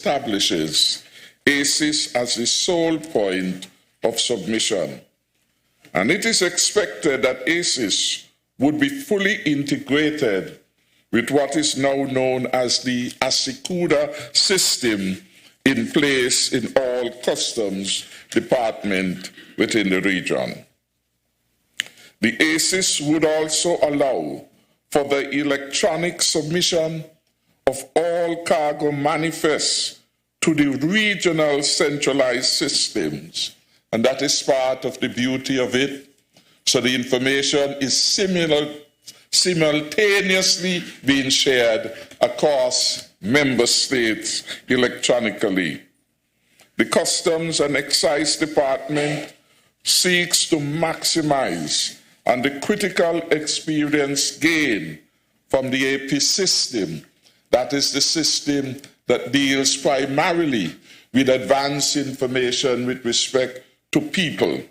establishes ACES as the sole point of submission. And it is expected that ACES would be fully integrated with what is now known as the Asikuda system in place in all customs departments within the region. The ACES would also allow for the electronic submission of all cargo manifests to the regional centralized systems, and that is part of the beauty of it. So the information is simultaneously being shared across member states electronically. The Customs and Excise Department seeks to maximize on the critical experience gained from the AP system. That is the system that deals primarily with advanced information with respect to people.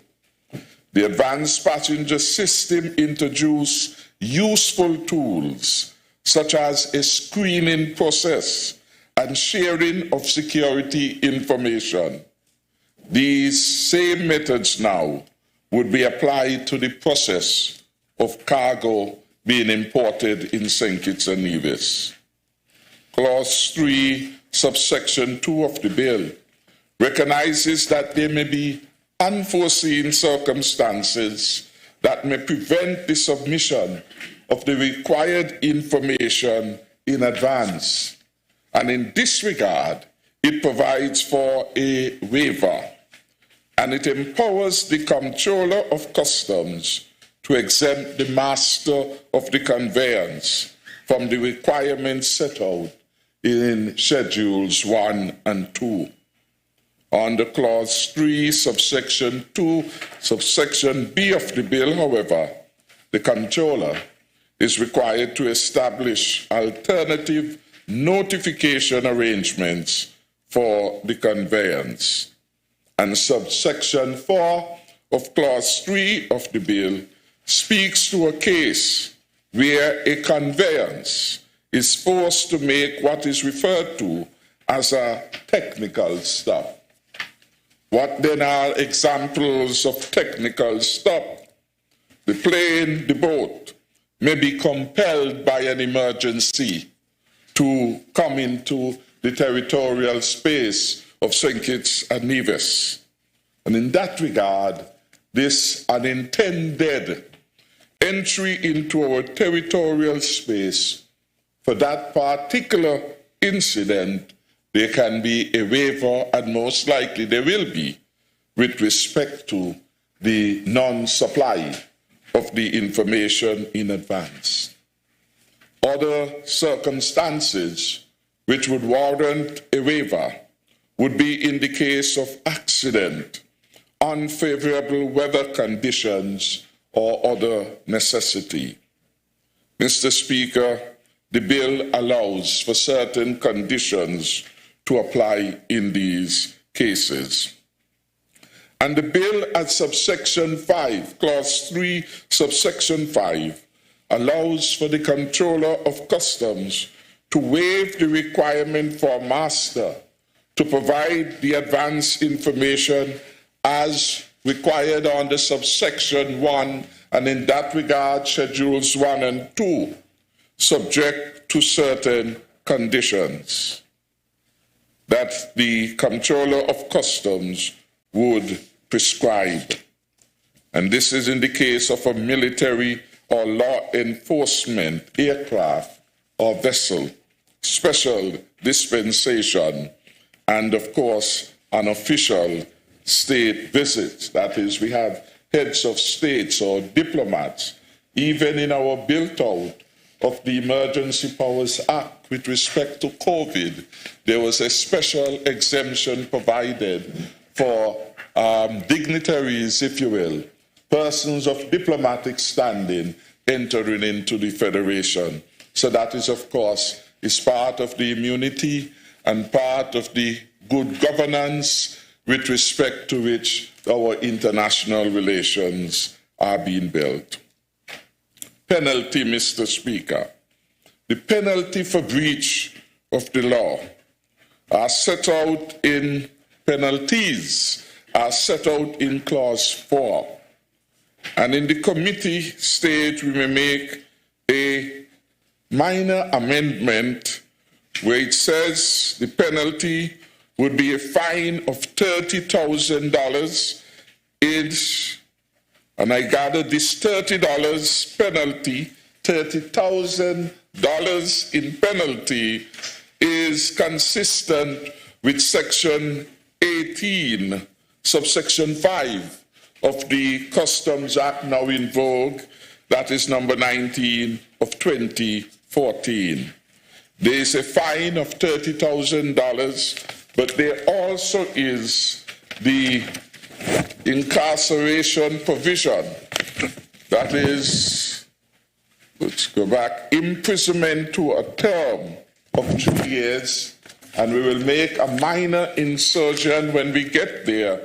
The advanced passenger system introduced useful tools such as a screening process and sharing of security information. These same methods now would be applied to the process of cargo being imported in St. Kitts and Nevis. Clause 3, subsection 2 of the bill recognizes that there may be unforeseen circumstances that may prevent the submission of the required information in advance. And in this regard, it provides for a waiver, and it empowers the Comptroller of Customs to exempt the master of the conveyance from the requirements set out in Schedules 1 and 2. Under Clause 3, Subsection 2, Subsection B of the bill, however, the Comptroller is required to establish alternative notification arrangements for the conveyance. And Subsection 4 of Clause 3 of the bill speaks to a case where a conveyance is forced to make what is referred to as a technical stop. What then are examples of technical stop? The plane, the boat, may be compelled by an emergency to come into the territorial space of St. Kitts and Nevis. And in that regard, this unintended entry into our territorial space for that particular incident, there can be a waiver, and most likely there will be, with respect to the non-supply of the information in advance. Other circumstances which would warrant a waiver would be in the case of accident, unfavorable weather conditions, or other necessity. Mr. Speaker, the bill allows for certain conditions to apply in these cases. And the bill at subsection 5, clause 3, subsection 5, allows for the Comptroller of Customs to waive the requirement for master to provide the advance information as required under subsection 1, and in that regard, schedules 1 and 2, subject to certain conditions that the Comptroller of Customs would prescribe. And this is in the case of a military or law enforcement aircraft or vessel, special dispensation, and of course, an official state visit. That is, we have heads of states or diplomats. Even in our built-out of the Emergency Powers Act with respect to COVID, there was a special exemption provided for dignitaries, if you will, persons of diplomatic standing entering into the Federation. So that is, of course, is part of the immunity and part of the good governance with respect to which our international relations are being built. Penalty, Mr. Speaker. The penalty for breach of the law are set out in penalties, are set out in clause 4. And in the committee stage, we may make a minor amendment where it says the penalty would be a fine of $30,000 and I gather this $30 penalty, $30,000 in penalty is consistent with Section 18, Subsection 5 of the Customs Act now in vogue, that is number 19 of 2014. There is a fine of $30,000, but there also is the incarceration provision, that is, let's go back, imprisonment to a term of 2 years, and we will make a minor insertion when we get there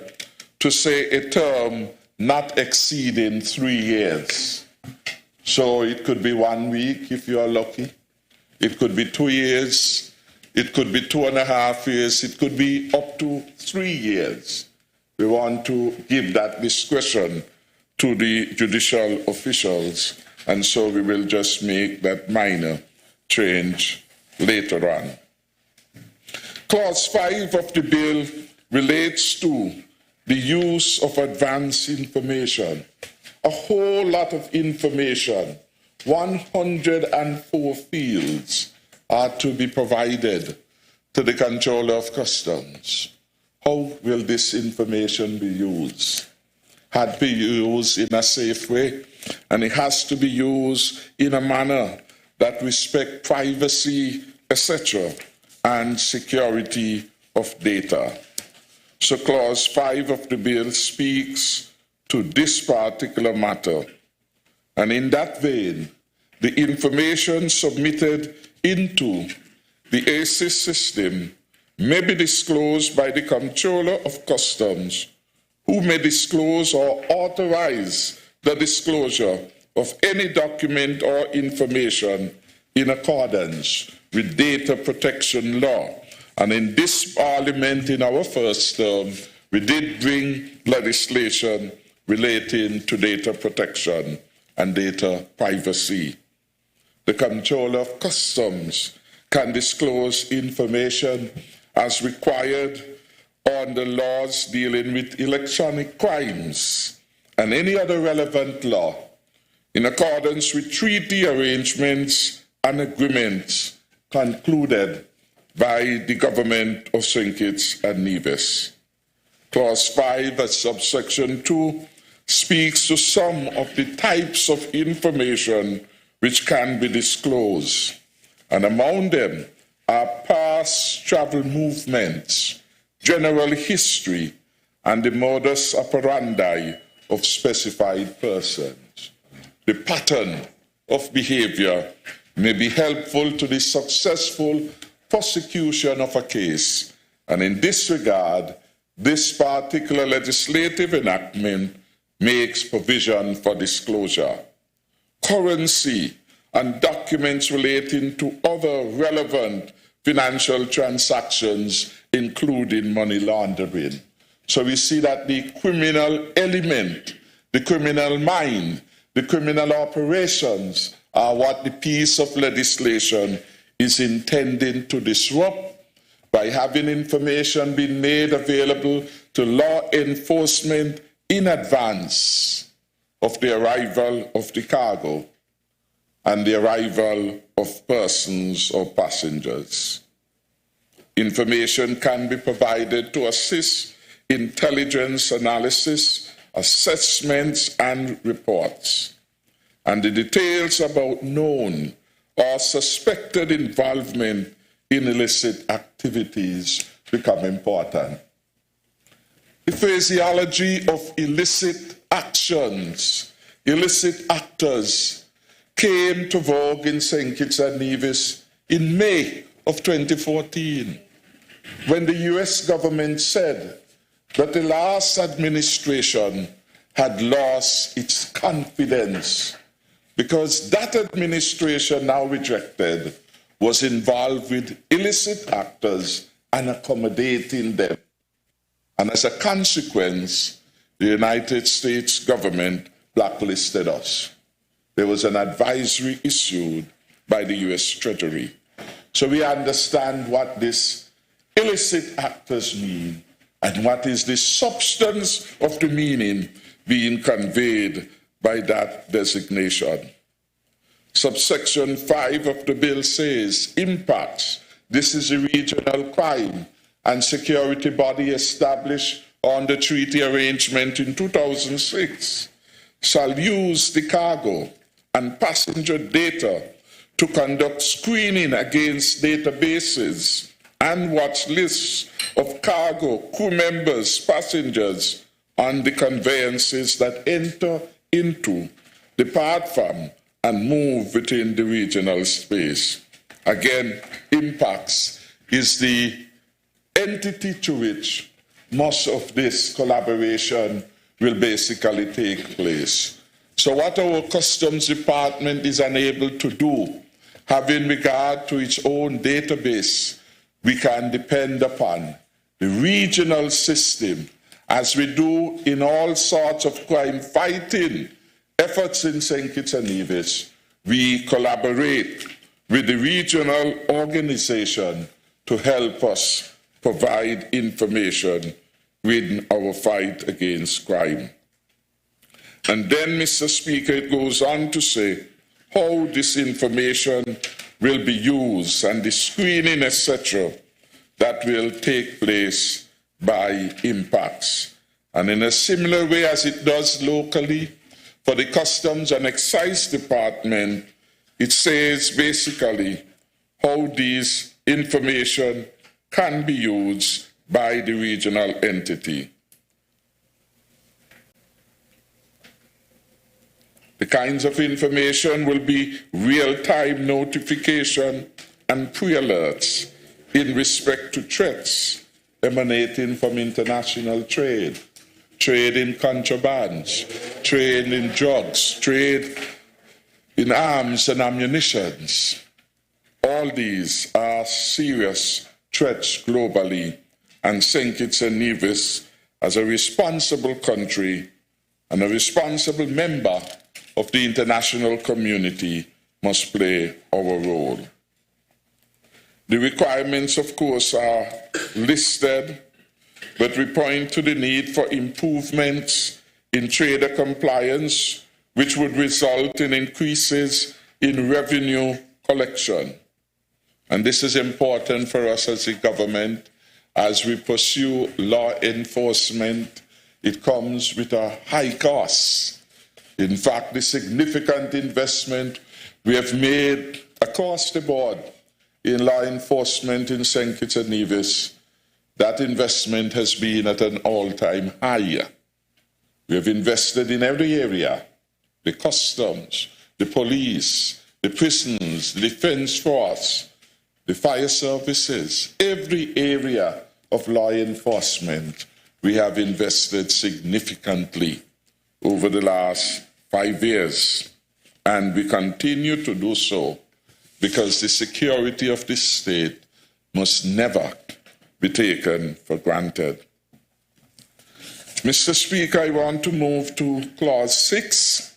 to say a term not exceeding 3 years. So it could be 1 week if you are lucky, it could be 2 years, it could be 2.5 years, it could be up to 3 years. We want to give that discretion to the judicial officials, and so we will just make that minor change later on. Clause 5 of the bill relates to the use of advanced information. A whole lot of information, 104 fields are to be provided to the Controller of Customs. How will this information be used? Had to be used in a safe way, and it has to be used in a manner that respects privacy, etc., and security of data. So Clause 5 of the bill speaks to this particular matter. And in that vein, the information submitted into the ACES system may be disclosed by the Comptroller of Customs, who may disclose or authorize the disclosure of any document or information in accordance with data protection law. And in this Parliament, in our first term, we did bring legislation relating to data protection and data privacy. The Comptroller of Customs can disclose information as required on the laws dealing with electronic crimes and any other relevant law in accordance with treaty arrangements and agreements concluded by the government of St. Kitts and Nevis. Clause 5 at subsection 2 speaks to some of the types of information which can be disclosed, and among them are past travel movements, general history, and the modus operandi of specified persons. The pattern of behavior may be helpful to the successful prosecution of a case, and in this regard, this particular legislative enactment makes provision for disclosure. Currency and documents relating to other relevant financial transactions, including money laundering. So we see that the criminal element, the criminal mind, the criminal operations are what the piece of legislation is intending to disrupt by having information being made available to law enforcement in advance of the arrival of the cargo and the arrival of persons or passengers. Information can be provided to assist intelligence analysis, assessments, and reports. And the details about known or suspected involvement in illicit activities become important. The phraseology of illicit actions, illicit actors, came to vogue in St. Kitts and Nevis in May of 2014, when the US government said that the last administration had lost its confidence because that administration, now rejected, was involved with illicit actors and accommodating them. And as a consequence, the United States government blacklisted us. There was an advisory issued by the US Treasury. So we understand what this illicit actors mean and what is the substance of the meaning being conveyed by that designation. Subsection 5 of the bill says, impacts. This is a regional crime and security body established on the treaty arrangement in 2006 shall use the cargo and passenger data to conduct screening against databases and watch lists of cargo, crew members, passengers on the conveyances that enter into, depart from, and move within the regional space. Again, impacts is the entity to which most of this collaboration will basically take place. So what our Customs Department is unable to do, having regard to its own database, we can depend upon the regional system, as we do in all sorts of crime fighting efforts in St. Kitts and Nevis. We collaborate with the regional organization to help us provide information in our fight against crime. And then, Mr. Speaker, it goes on to say how this information will be used and the screening, etc., that will take place by impacts. And in a similar way as it does locally, for the Customs and Excise Department, it says basically how these information can be used by the regional entity. The kinds of information will be real-time notification and pre-alerts in respect to threats emanating from international trade, trade in contrabands, trade in drugs, trade in arms and ammunitions. All these are serious threats globally, and St. Kitts and Nevis, as a responsible country and a responsible member of the international community, must play our role. The requirements, of course, are listed, but we point to the need for improvements in trader compliance, which would result in increases in revenue collection. And this is important for us as a government. As we pursue law enforcement, it comes with a high cost. In fact, the significant investment we have made across the board in law enforcement in St. Kitts and Nevis, that investment has been at an all-time high. We have invested in every area: the customs, the police, the prisons, the defense force, the fire services, every area of law enforcement. We have invested significantly over the last 5 years, and we continue to do so, because the security of this state must never be taken for granted. Mr. Speaker, I want to move to Clause 6,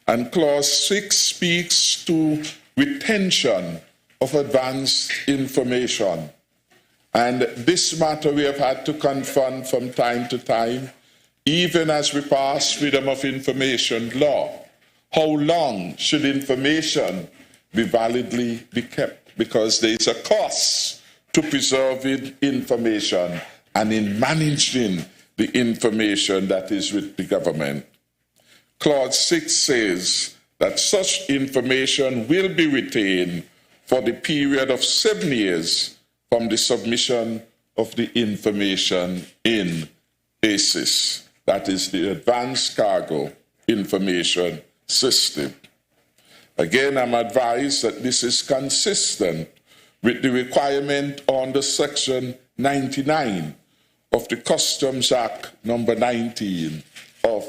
and Clause 6 speaks to retention of advanced information. And this matter we have had to confront from time to time, even as we pass freedom of information law. How long should information be validly be kept? Because there is a cost to preserving information and in managing the information that is with the government. Clause 6 says that such information will be retained for the period of 7 years from the submission of the information in ACIS, that is the Advanced Cargo Information System. Again, I'm advised that this is consistent with the requirement under Section 99 of the Customs Act number 19 of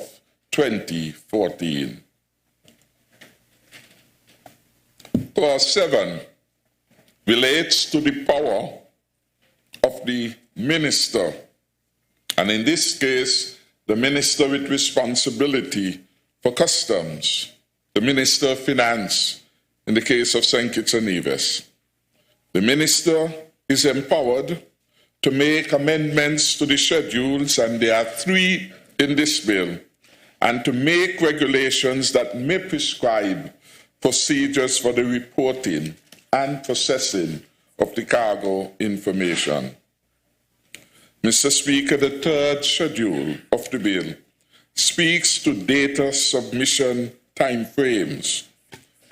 2014. Clause 7 relates to the power of the minister, and in this case, the minister with responsibility for customs, the minister of finance in the case of St. Kitts and Nevis. The minister is empowered to make amendments to the schedules, and there are 3 in this bill, and to make regulations that may prescribe procedures for the reporting and processing of the cargo information. Mr. Speaker, the 3rd schedule of the bill speaks to data submission timeframes,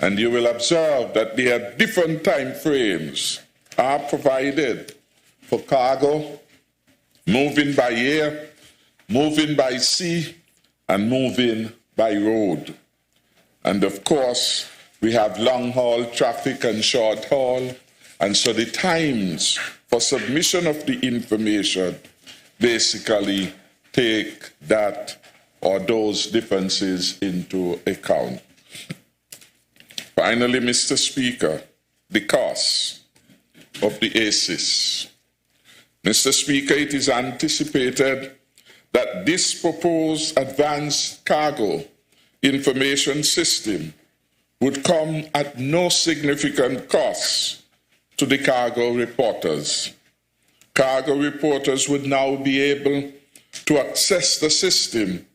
and you will observe that there are different timeframes are provided for cargo, moving by air, moving by sea, and moving by road. And of course, we have long-haul traffic and short-haul, and so the times for submission of the information basically take that or those differences into account. Finally, Mr. Speaker, the cost of the ACES. Mr. Speaker, it is anticipated that this proposed advanced cargo information system would come at no significant cost to the cargo reporters. Cargo reporters would now be able to access the system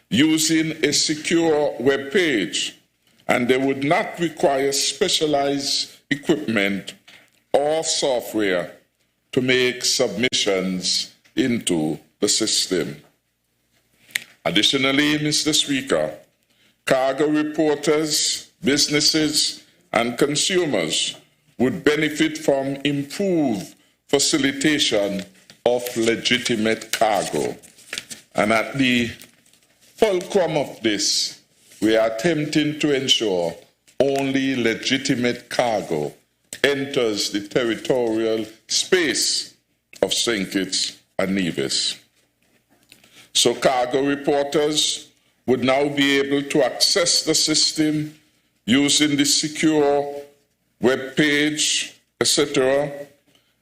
using a secure web page, and they would not require specialized equipment or software to make submissions into the system. Additionally, Mr. Speaker, cargo reporters, businesses, and consumers would benefit from improved facilitation of legitimate cargo. And at the fulcrum of this, we are attempting to ensure only legitimate cargo enters the territorial space of St. Kitts and Nevis. So cargo reporters would now be able to access the system using the secure web page, etc.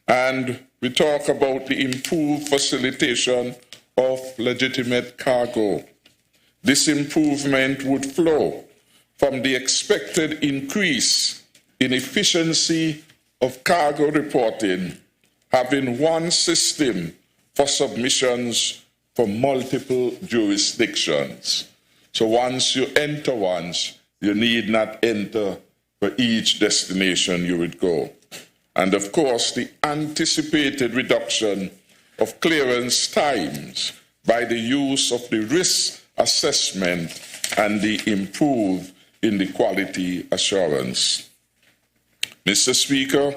And we talk about the improved facilitation of legitimate cargo. This improvement would flow from the expected increase in efficiency of cargo reporting, having one system for submissions from multiple jurisdictions. So once you enter once, you need not enter for each destination you would go. And of course, the anticipated reduction of clearance times by the use of the risk assessment and the improve in the quality assurance. Mr. Speaker,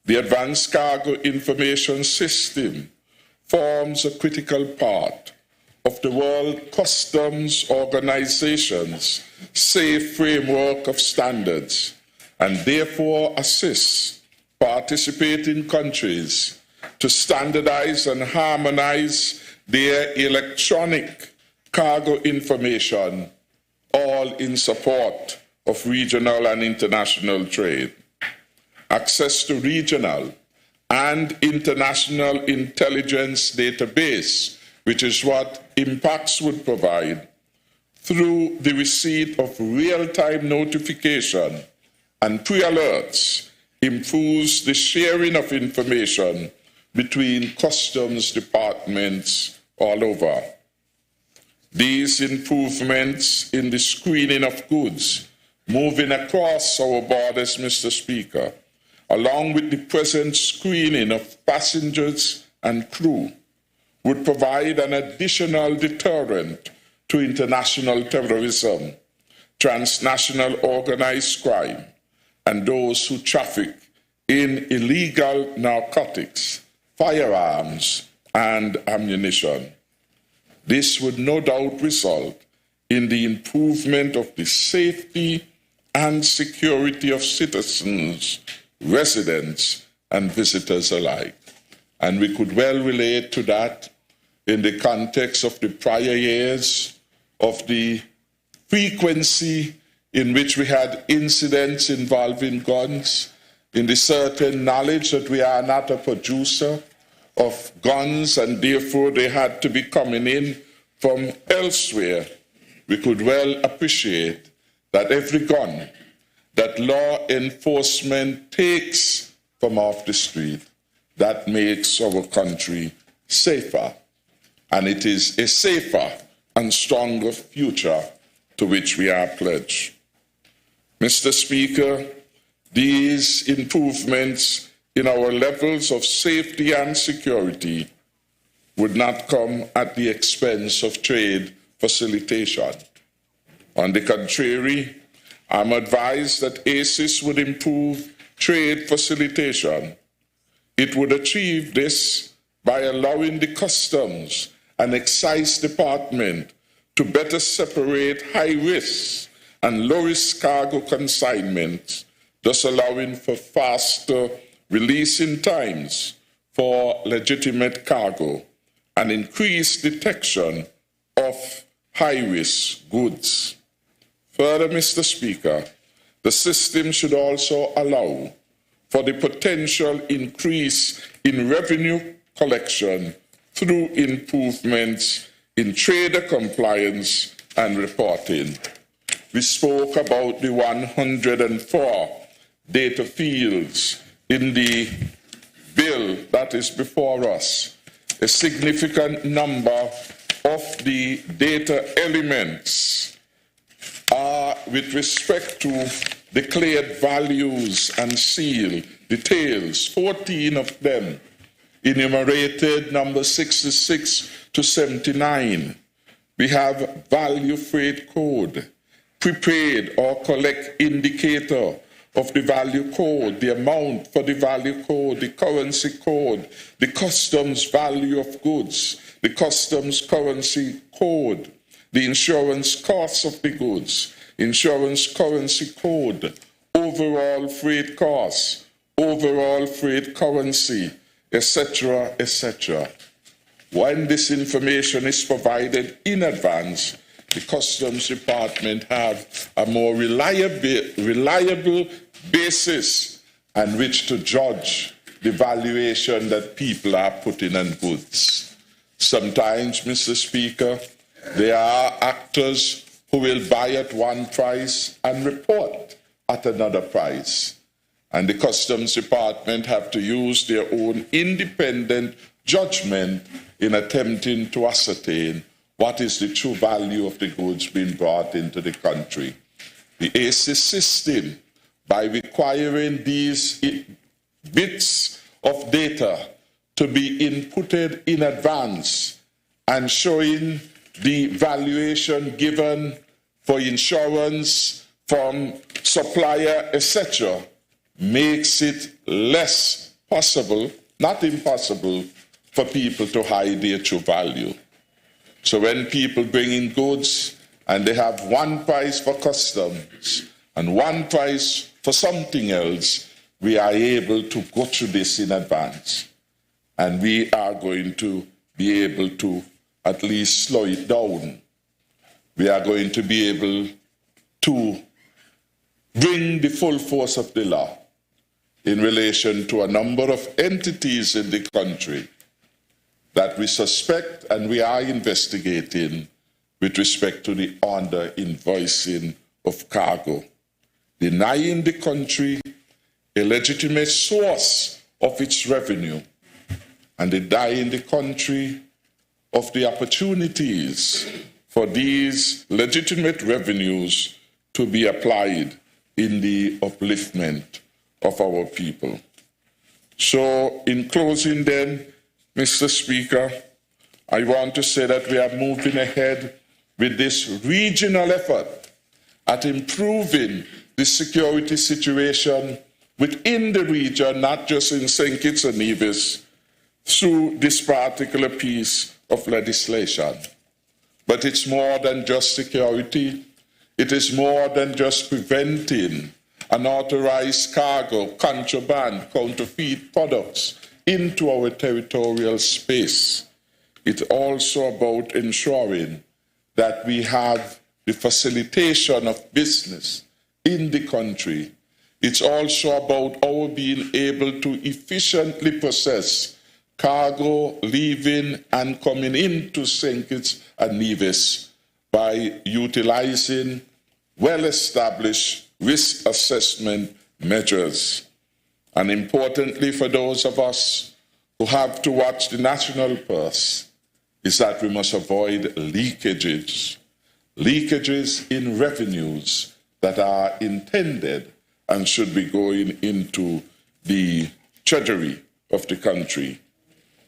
the Advanced Cargo Information System forms a critical part of the World Customs Organization's safe framework of standards, and therefore assists participating countries to standardize and harmonize their electronic cargo information, all in support of regional and international trade. Access to regional and international intelligence database, which is what Impacts would provide, through the receipt of real-time notification and pre-alerts, improves the sharing of information between customs departments all over. These improvements in the screening of goods moving across our borders, Mr. Speaker, along with the present screening of passengers and crew, would provide an additional deterrent to international terrorism, transnational organized crime, and those who traffic in illegal narcotics, firearms, and ammunition. This would no doubt result in the improvement of the safety and security of citizens, residents, and visitors alike. And we could well relate to that in the context of the prior years, of the frequency in which we had incidents involving guns, in the certain knowledge that we are not a producer of guns, and therefore they had to be coming in from elsewhere, we could well appreciate that every gun that law enforcement takes from off the street, that makes our country safer. And it is a safer and stronger future to which we are pledged. Mr. Speaker, these improvements in our levels of safety and security would not come at the expense of trade facilitation. On the contrary, I'm advised that ACES would improve trade facilitation. It would achieve this by allowing the Customs and Excise Department to better separate high-risk and low-risk cargo consignments, thus allowing for faster releasing times for legitimate cargo and increased detection of high-risk goods. Further, Mr. Speaker, the system should also allow for the potential increase in revenue collection through improvements in trader compliance and reporting. We spoke about the 104 data fields in the bill that is before us. A significant number of the data elements are with respect to declared values and seal details, 14 of them enumerated, number 66 to 79. We have value freight code, prepaid or collect indicator of the value code, the amount for the value code, the currency code, the customs value of goods, the customs currency code, the insurance costs of the goods, insurance currency code, overall freight costs, overall freight currency, etc., etc. When this information is provided in advance, the Customs Department have a more reliable basis on which to judge the valuation that people are putting on goods. Sometimes, Mr. Speaker, there are actors who will buy at one price and report at another price. And the Customs Department have to use their own independent judgment in attempting to ascertain what is the true value of the goods being brought into the country. The ACES system, by requiring these bits of data to be inputted in advance and showing the valuation given for insurance from supplier, etc., makes it less possible, not impossible, for people to hide their true value. So when people bring in goods and they have one price for customs and one price for something else, we are able to go through this in advance. And we are going to be able to at least slow it down. We are going to be able to bring the full force of the law in relation to a number of entities in the country that we suspect and we are investigating with respect to the under-invoicing of cargo, denying the country a legitimate source of its revenue, and denying the country of the opportunities for these legitimate revenues to be applied in the upliftment of our people. So, in closing then, Mr. Speaker, I want to say that we are moving ahead with this regional effort at improving the security situation within the region, not just in St. Kitts and Nevis, through this particular piece of legislation. But it's more than just security. It is more than just preventing unauthorized cargo, contraband, counterfeit products into our territorial space. It's also about ensuring that we have the facilitation of business in the country. It's also about our being able to efficiently process cargo leaving and coming into St. Kitts and Nevis by utilizing well-established risk assessment measures. And importantly for those of us who have to watch the national purse is that we must avoid leakages in revenues that are intended and should be going into the treasury of the country.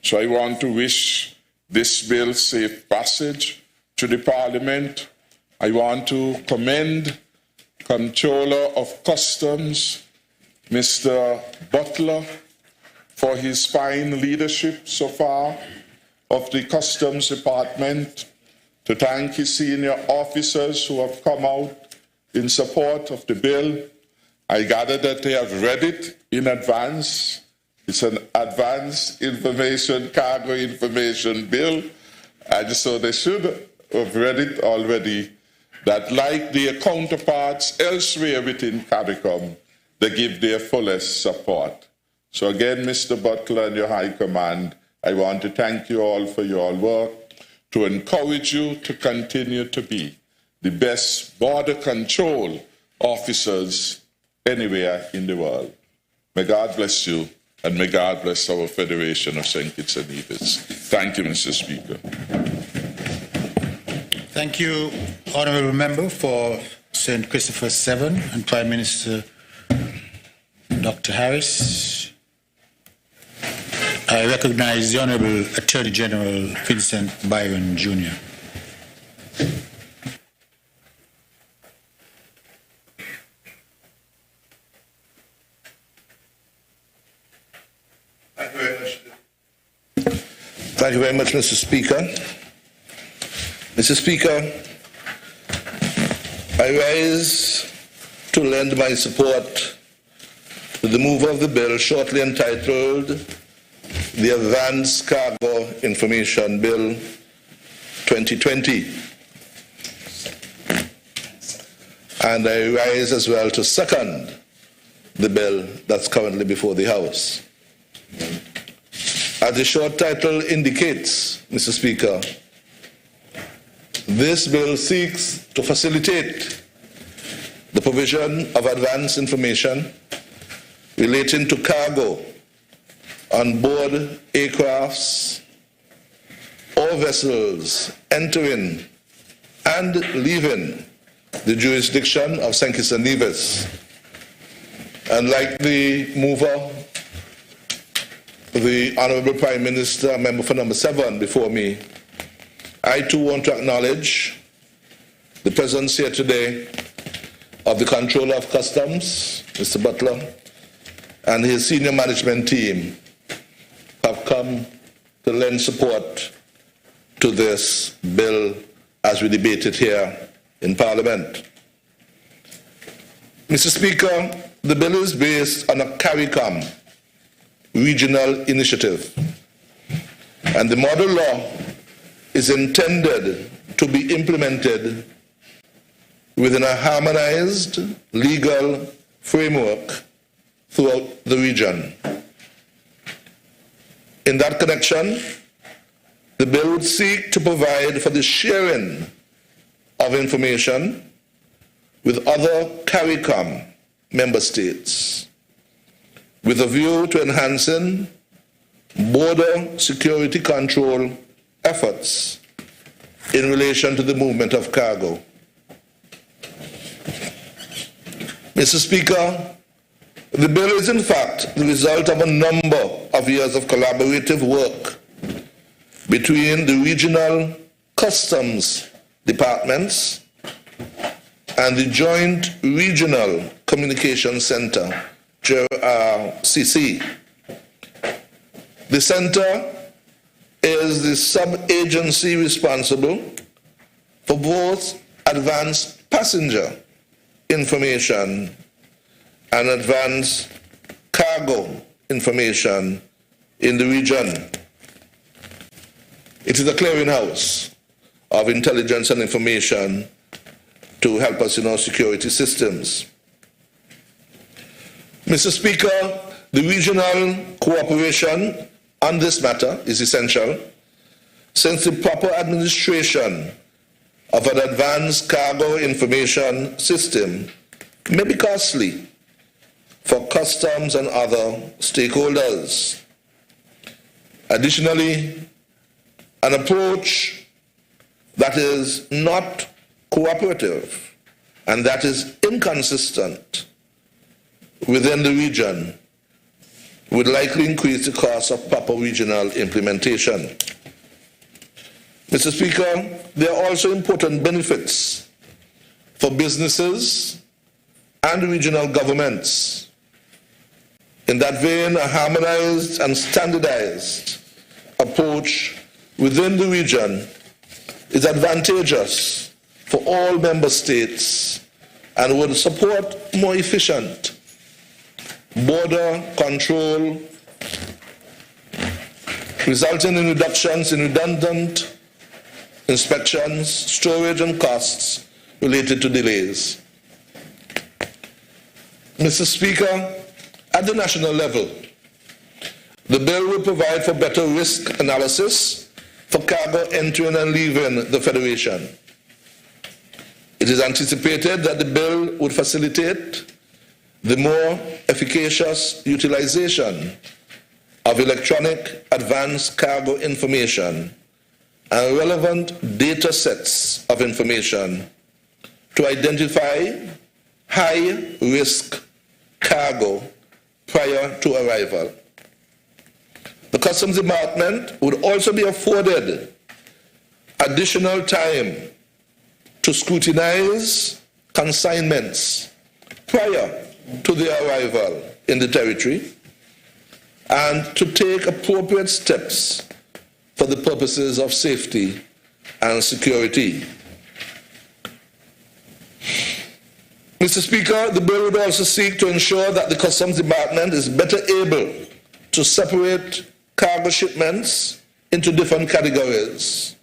So I want to wish this bill safe passage to the Parliament. I want to commend Comptroller of Customs, Mr. Butler, for his fine leadership so far of the Customs Department, to thank his senior officers who have come out in support of the bill. I gather that they have read it in advance. It's an advanced information, cargo information bill, and so they should have read it already, that like their counterparts elsewhere within CARICOM, they give their fullest support. So again, Mr. Butler and your High Command, I want to thank you all for your work, to encourage you to continue to be the best border control officers anywhere in the world. May God bless you, and may God bless our Federation of St. Kitts and Nevis. Thank you, Mr. Speaker. Thank you, Honourable Member for St. Christopher 7 and Prime Minister Dr. Harris. I recognize the Honourable Attorney General Vincent Byron Jr. Thank you very much, Mr. Speaker. Mr. Speaker, I rise to lend my support to the mover of the bill shortly entitled the Advanced Cargo Information Bill 2020. And I rise as well to second the bill that's currently before the House. As the short title indicates, Mr. Speaker, this bill seeks to facilitate the provision of advanced information relating to cargo on board aircrafts or vessels entering and leaving the jurisdiction of St. Kitts and Nevis. And like the mover, the Honourable Prime Minister, member for number 7 before me, I too want to acknowledge the presence here today of the Comptroller of Customs, Mr. Butler, and his senior management team have come to lend support to this bill as we debate it here in Parliament. Mr. Speaker, the bill is based on a CARICOM regional initiative, and the model law is intended to be implemented within a harmonized legal framework throughout the region. In that connection, the bill would seek to provide for the sharing of information with other CARICOM member states with a view to enhancing border security control efforts in relation to the movement of cargo. Mr. Speaker, the bill is in fact the result of a number of years of collaborative work between the regional customs departments and the Joint Regional Communication Center, CC. The center is the sub-agency responsible for both advanced passenger information and advanced cargo information in the region. It is a clearinghouse of intelligence and information to help us in our security systems. Mr. Speaker, the regional cooperation on this matter is essential, since the proper administration of an advanced cargo information system may be costly for customs and other stakeholders. Additionally, an approach that is not cooperative and that is inconsistent within the region would likely increase the cost of proper regional implementation. Mr. Speaker, there are also important benefits for businesses and regional governments. In that vein, a harmonized and standardized approach within the region is advantageous for all member states and would support more efficient border control, resulting in reductions in redundant inspections, storage, and costs related to delays. Mr. Speaker, at the national level, the bill will provide for better risk analysis for cargo entering and leaving the Federation. It is anticipated that the bill would facilitate the more efficacious utilization of electronic advanced cargo information and relevant data sets of information to identify high-risk cargo prior to arrival. The Customs Department would also be afforded additional time to scrutinize consignments prior to their arrival in the territory and to take appropriate steps for the purposes of safety and security. Mr. Speaker, the bill would also seek to ensure that the Customs Department is better able to separate cargo shipments into different categories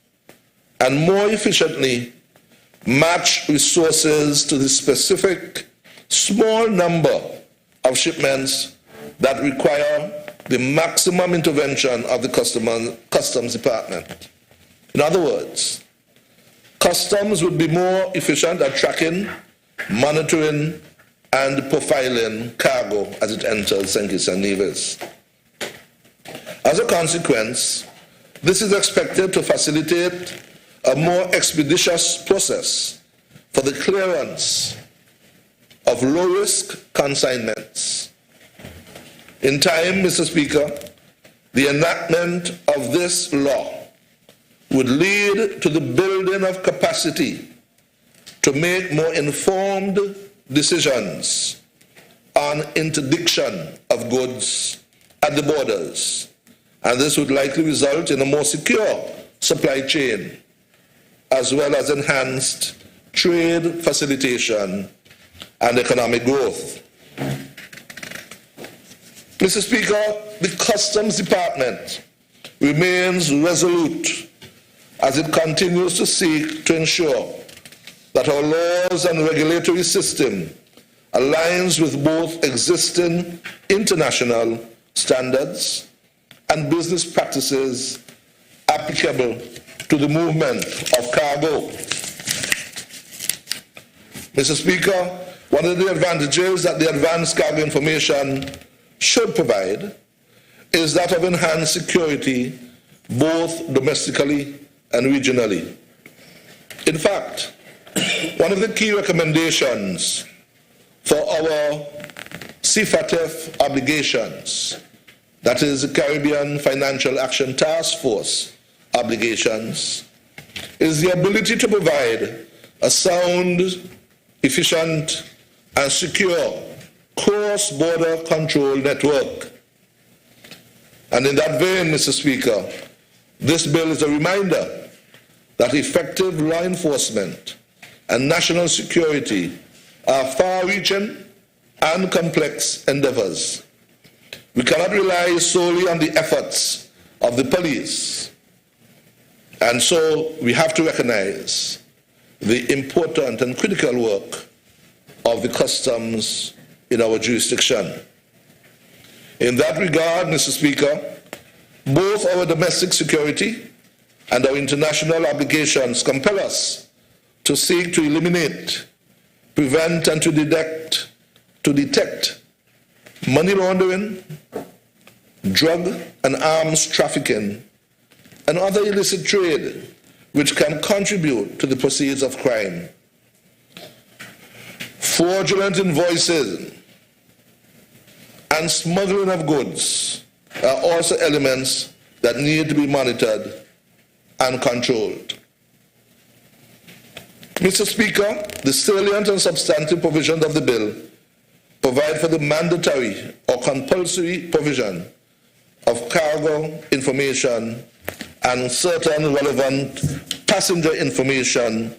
and more efficiently match resources to the specific small number of shipments that require the maximum intervention of the Customs Department. In other words, Customs would be more efficient at tracking, monitoring, and profiling cargo as it enters St. Kitts and Nevis. As a consequence, this is expected to facilitate a more expeditious process for the clearance of low-risk consignments. In time, Mr. Speaker, the enactment of this law would lead to the building of capacity to make more informed decisions on interdiction of goods at the borders, and this would likely result in a more secure supply chain, as well as enhanced trade facilitation and economic growth. Mr. Speaker, the Customs Department remains resolute as it continues to seek to ensure that our laws and regulatory system aligns with both existing international standards and business practices applicable to the movement of cargo. Mr. Speaker, one of the advantages that the advanced cargo information should provide is that of enhanced security both domestically and regionally. In fact, one of the key recommendations for our CFATF obligations, that is the Caribbean Financial Action Task Force obligations, is the ability to provide a sound, efficient, and secure cross-border control network. And in that vein, Mr. Speaker, this bill is a reminder that effective law enforcement and national security are far-reaching and complex endeavors. We cannot rely solely on the efforts of the police, and so we have to recognize the important and critical work of the customs in our jurisdiction. In that regard, Mr. Speaker, Both our domestic security and our international obligations compel us to seek to eliminate, prevent, and to detect money laundering, drug and arms trafficking, and other illicit trade which can contribute to the proceeds of crime. Fraudulent invoices and smuggling of goods are also elements that need to be monitored and controlled. Mr. Speaker, the salient and substantive provisions of the bill provide for the mandatory or compulsory provision of cargo information and certain relevant passenger information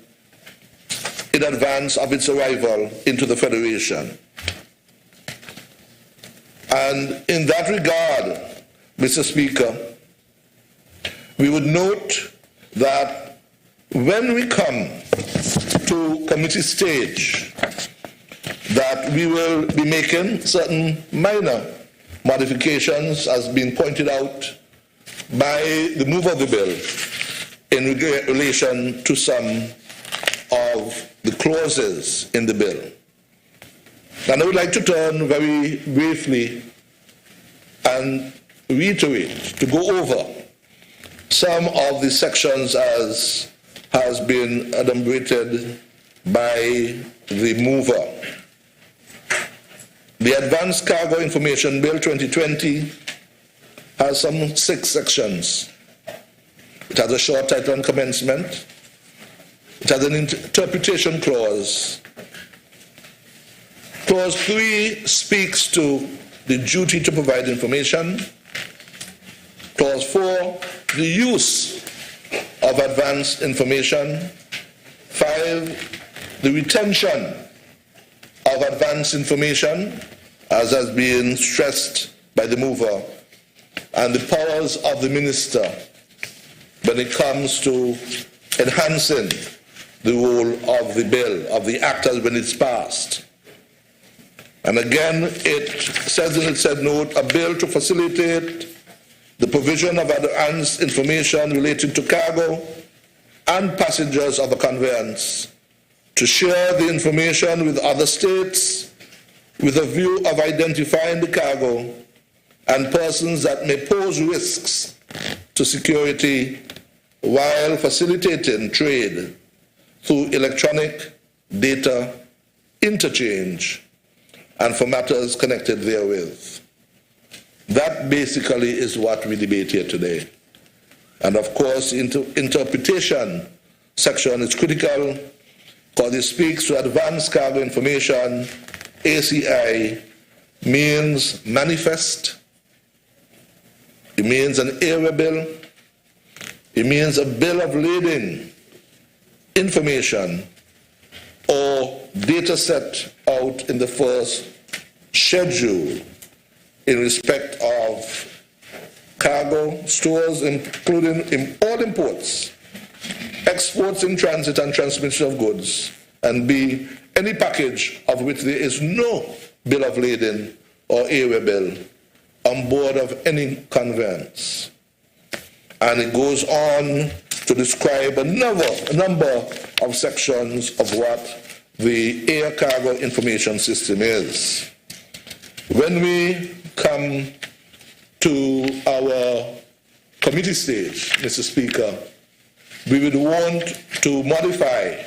in advance of its arrival into the Federation. And in that regard, Mr. Speaker, we would note that when we come to committee stage, that we will be making certain minor modifications, as been pointed out by the mover of the bill, in relation to some of the clauses in the bill. And I would like to turn very briefly and reiterate, to go over some of the sections as has been enumerated by the mover. The Advanced Cargo Information Bill 2020 has some 6 sections. It has a short title and commencement. It has an interpretation clause. Clause 3 speaks to the duty to provide information. Clause 4, the use of advanced information. 5, the retention of advanced information, as has been stressed by the mover, and the powers of the minister when it comes to enhancing the role of the bill, of the act as when it's passed. And again, it says in its said note, a bill to facilitate the provision of advanced information relating to cargo and passengers of a conveyance, to share the information with other states with a view of identifying the cargo and persons that may pose risks to security while facilitating trade through electronic data interchange and for matters connected therewith. That basically is what we debate here today. And of course, the interpretation section is critical because it speaks to advanced cargo information. ACI means manifest, it means an area bill, it means a bill of lading information or data set out in the first schedule in respect of cargo, stores, including all imports, exports in transit and transmission of goods, and B, any package of which there is no bill of lading or area bill on board of any conveyance. And it goes on to describe a number of sections of what the air cargo information system is. When we come to our committee stage, Mr. Speaker, we would want to modify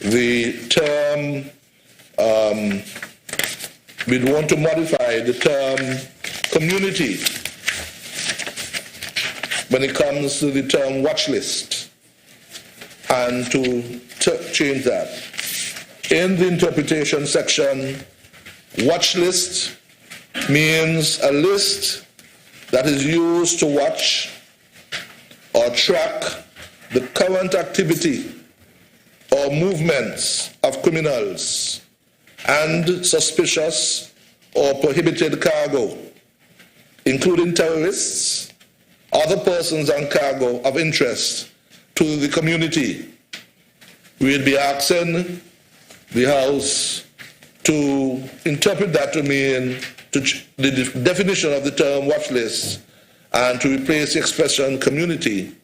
the term, community when it comes to the term watch list, and to change that. In the interpretation section, watch list means a list that is used to watch or track the current activity or movements of criminals and suspicious or prohibited cargo, including terrorists, other persons and cargo of interest to the community. We'll be asking the House to interpret that to mean the definition of the term watch list and to replace the expression community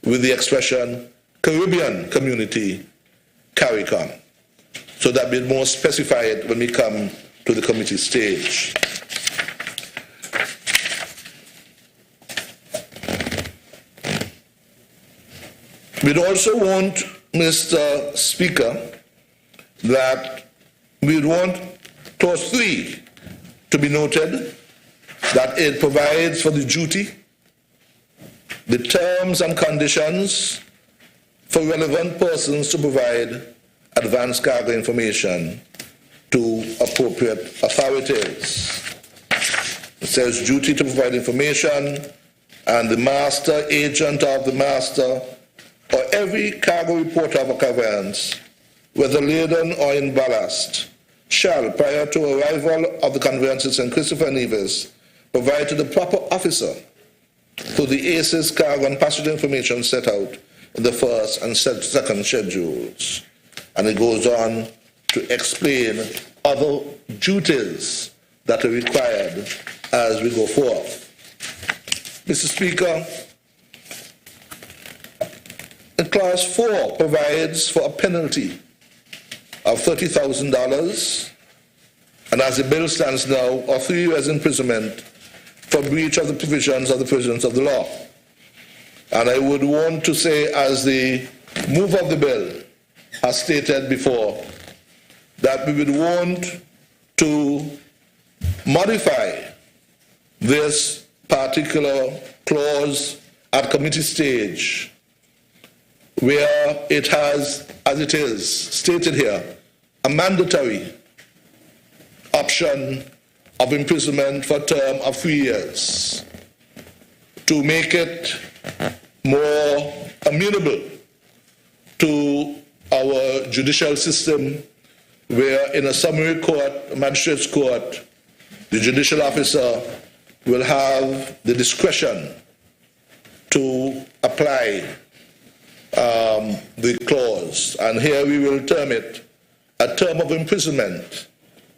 with the expression Caribbean community, CARICOM, so that we're more specified when we come to the committee stage. We'd also want, Mr. Speaker, that we'd want clause 3 to be noted, that it provides for the duty, the terms and conditions for relevant persons to provide advanced cargo information to appropriate authorities. It says duty to provide information, and the master, agent of the master, or every cargo reporter of a conveyance, whether laden or in ballast, shall, prior to arrival of the conveyance in St. Christopher and Nevis, provide to the proper officer through the ACE's cargo and passenger information set out in the first and second schedules. And it goes on to explain other duties that are required as we go forth. Mr. Speaker, Clause 4 provides for a penalty of $30,000, and as the bill stands now, or 3 years imprisonment for breach of the provisions of the law. And I would want to say, as the mover of the bill has stated before, that we would want to modify this particular clause at committee stage, where it has, as it is stated here, a mandatory option of imprisonment for a term of 3 years, to make it more amenable to our judicial system, where in a summary court, magistrate's court, the judicial officer will have the discretion to apply the clause. And here we will term it a term of imprisonment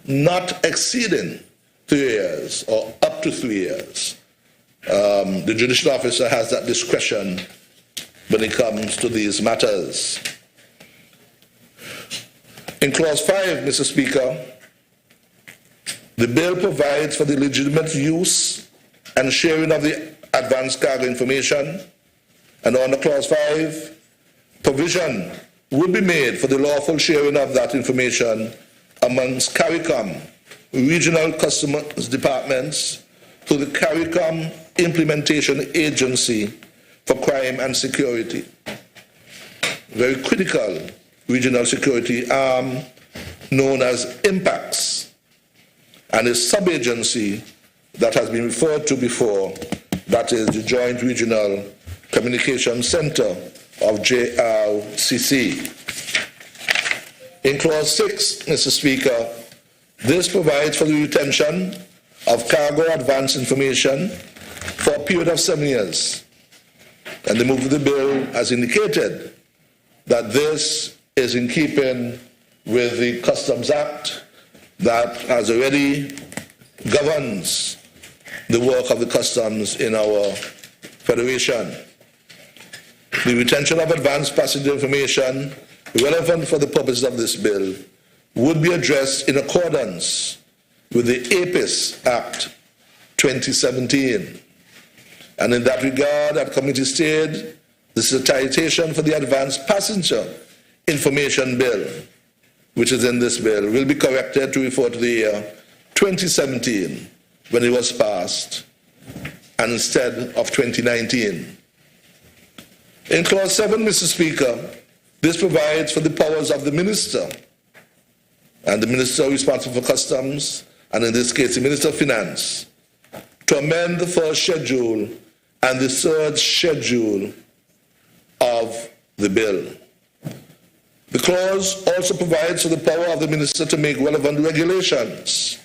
not exceeding 3 years or up to 3 years. The judicial officer has that discretion when it comes to these matters. In clause 5, Mr. Speaker, the bill provides for the legitimate use and sharing of the advanced cargo information, and under clause 5, provision would be made for the lawful sharing of that information amongst CARICOM regional customs departments through the CARICOM Implementation Agency for Crime and Security. Very critical regional security arm known as IMPACTS, and a sub-agency that has been referred to before, that is the Joint Regional Communication Center of JRCC. In clause 6, Mr. Speaker, this provides for the retention of cargo advance information for a period of 7 years. And the move of the bill has indicated that this is in keeping with the Customs Act that has already governs the work of the customs in our federation. The retention of advanced passenger information relevant for the purposes of this bill would be addressed in accordance with the APIS Act 2017. And in that regard, at committee stage, the citation for the advanced passenger information bill, which is in this bill, will be corrected to refer to the year 2017 when it was passed, and instead of 2019. In clause 7, Mr. Speaker, this provides for the powers of the minister, and the minister responsible for customs, and in this case the Minister of Finance, to amend the first schedule and the third schedule of the bill. The clause also provides for the power of the minister to make relevant regulations,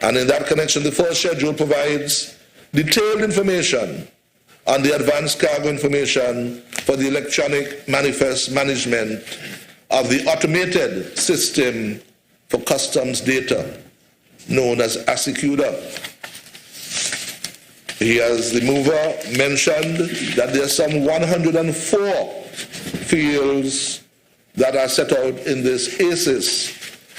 and in that connection the first schedule provides detailed information on the advanced cargo information for the electronic manifest management of the automated system for customs data, known as ASICUDA. The mover mentioned that there are some 104 fields that are set out in this ACES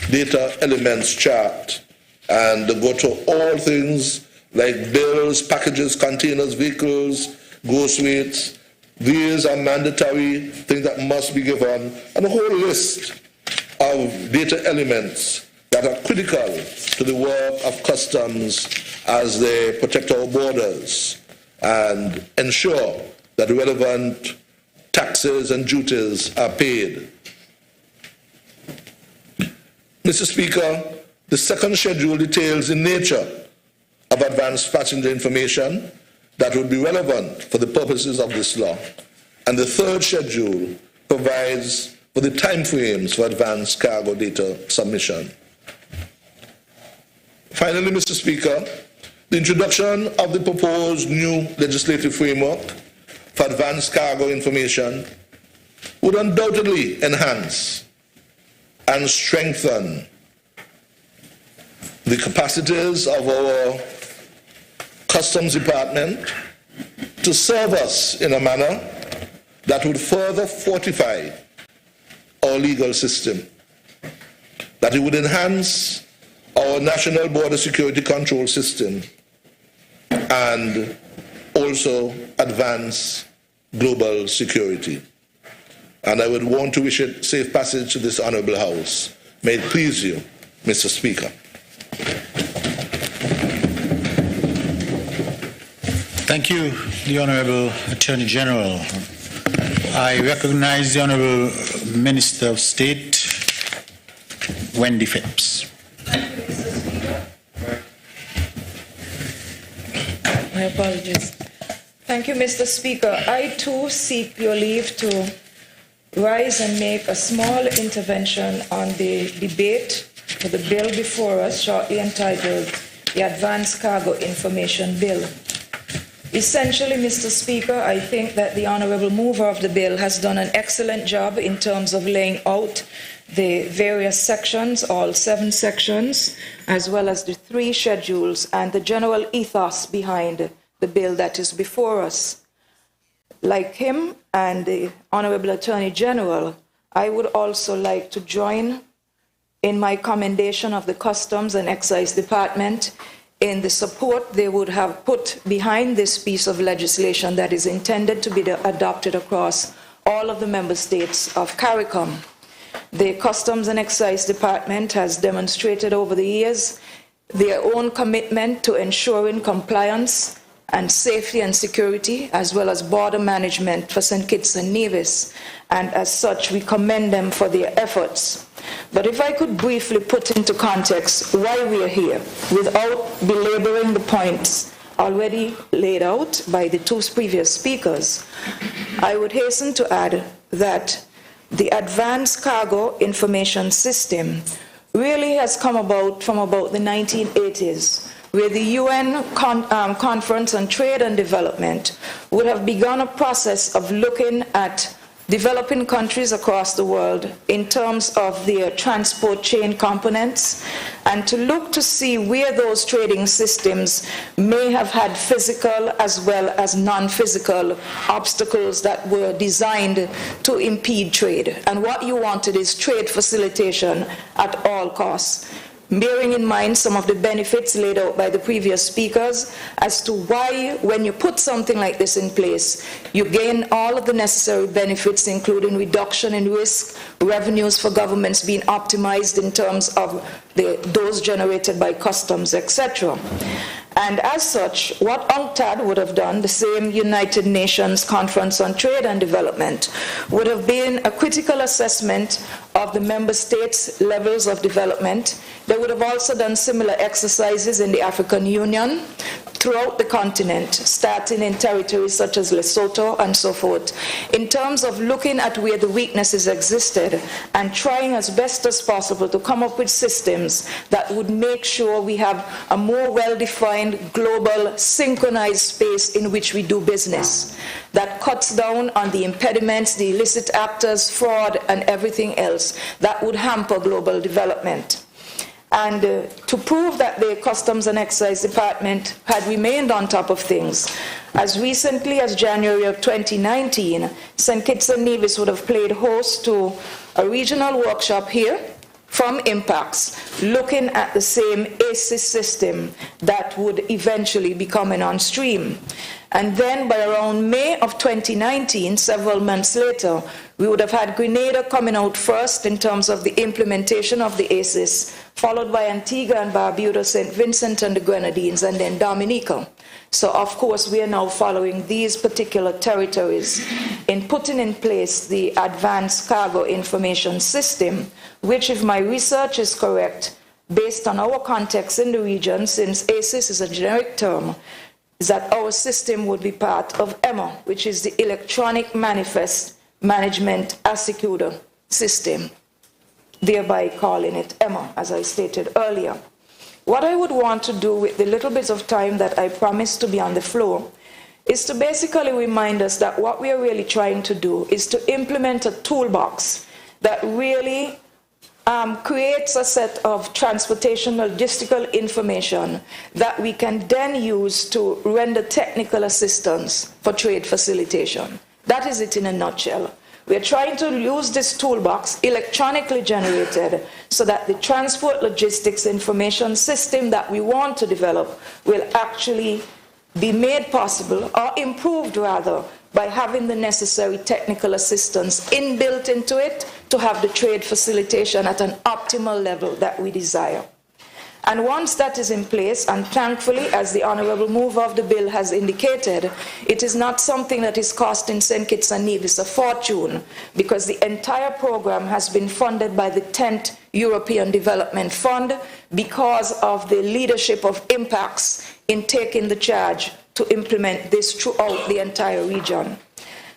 data elements chart, and go to all things like bills, packages, containers, vehicles, gross weights. These are mandatory things that must be given, and a whole list of data elements that are critical to the work of customs as they protect our borders and ensure that relevant taxes and duties are paid. Mr. Speaker, the second schedule details the nature of advanced passenger information that would be relevant for the purposes of this law, and the third schedule provides for the timeframes for advanced cargo data submission. Finally, Mr. Speaker, the introduction of the proposed new legislative framework for advanced cargo information would undoubtedly enhance and strengthen the capacities of our Customs Department to serve us in a manner that would further fortify our legal system, that it would enhance our national border security control system, and also advance global security. And I would want to wish it safe passage to this honorable House. May it please you, Mr. Speaker. Thank you, the Honorable Attorney General. I recognize the Honorable Minister of State, Wendy Phipps. My apologies. Thank you, Mr. Speaker. I too seek your leave to rise and make a small intervention on the debate for the bill before us, shortly entitled the Advanced Cargo Information Bill. Essentially, Mr. Speaker, I think that the honorable mover of the bill has done an excellent job in terms of laying out the various sections, all 7 sections, as well as the 3 schedules and the general ethos behind the bill that is before us. Like him and the Honorable Attorney General, I would also like to join in my commendation of the Customs and Excise Department in the support they would have put behind this piece of legislation that is intended to be adopted across all of the member states of CARICOM. The Customs and Excise Department has demonstrated over the years their own commitment to ensuring compliance and safety and security, as well as border management for St. Kitts and Nevis, and as such we commend them for their efforts. But if I could briefly put into context why we are here, without belaboring the points already laid out by the 2 previous speakers, I would hasten to add that the Advanced Cargo Information System really has come about from about the 1980s, where the UN Conference on Trade and Development would have begun a process of looking at developing countries across the world in terms of their transport chain components, and to look to see where those trading systems may have had physical as well as non-physical obstacles that were designed to impede trade. And what you wanted is trade facilitation at all costs, bearing in mind some of the benefits laid out by the previous speakers as to why, when you put something like this in place, you gain all of the necessary benefits, including reduction in risk, revenues for governments being optimized in terms of those generated by customs, etc. And as such, what UNCTAD would have done, the same United Nations Conference on Trade and Development, would have been a critical assessment of the member states' levels of development. They would have also done similar exercises in the African Union, throughout the continent, starting in territories such as Lesotho and so forth, in terms of looking at where the weaknesses existed and trying as best as possible to come up with systems that would make sure we have a more well-defined global synchronized space in which we do business that cuts down on the impediments, the illicit actors, fraud, and everything else that would hamper global development. And to prove that the Customs and Excise Department had remained on top of things, as recently as January of 2019, St. Kitts and Nevis would have played host to a regional workshop here from Impacts, looking at the same ACES system that would eventually be coming on stream. And then by around May of 2019, several months later, we would have had Grenada coming out first in terms of the implementation of the ACES, followed by Antigua and Barbuda, St. Vincent and the Grenadines, and then Dominica. So of course we are now following these particular territories in putting in place the Advanced Cargo Information System, which, if my research is correct, based on our context in the region, since ACES is a generic term, is that our system would be part of EMA, which is the Electronic Manifest Management Executor System, thereby calling it EMA, as I stated earlier. What I would want to do with the little bit of time that I promised to be on the floor is to basically remind us that what we are really trying to do is to implement a toolbox that really creates a set of transportation logistical information that we can then use to render technical assistance for trade facilitation. That is it in a nutshell. We are trying to use this toolbox, electronically generated, so that the transport logistics information system that we want to develop will actually be made possible, or improved rather, by having the necessary technical assistance inbuilt into it to have the trade facilitation at an optimal level that we desire. And once that is in place, and thankfully, as the Honourable Mover of the bill has indicated, it is not something that is costing St. Kitts and Nevis a fortune, because the entire program has been funded by the 10th European Development Fund because of the leadership of Impacts in taking the charge to implement this throughout the entire region.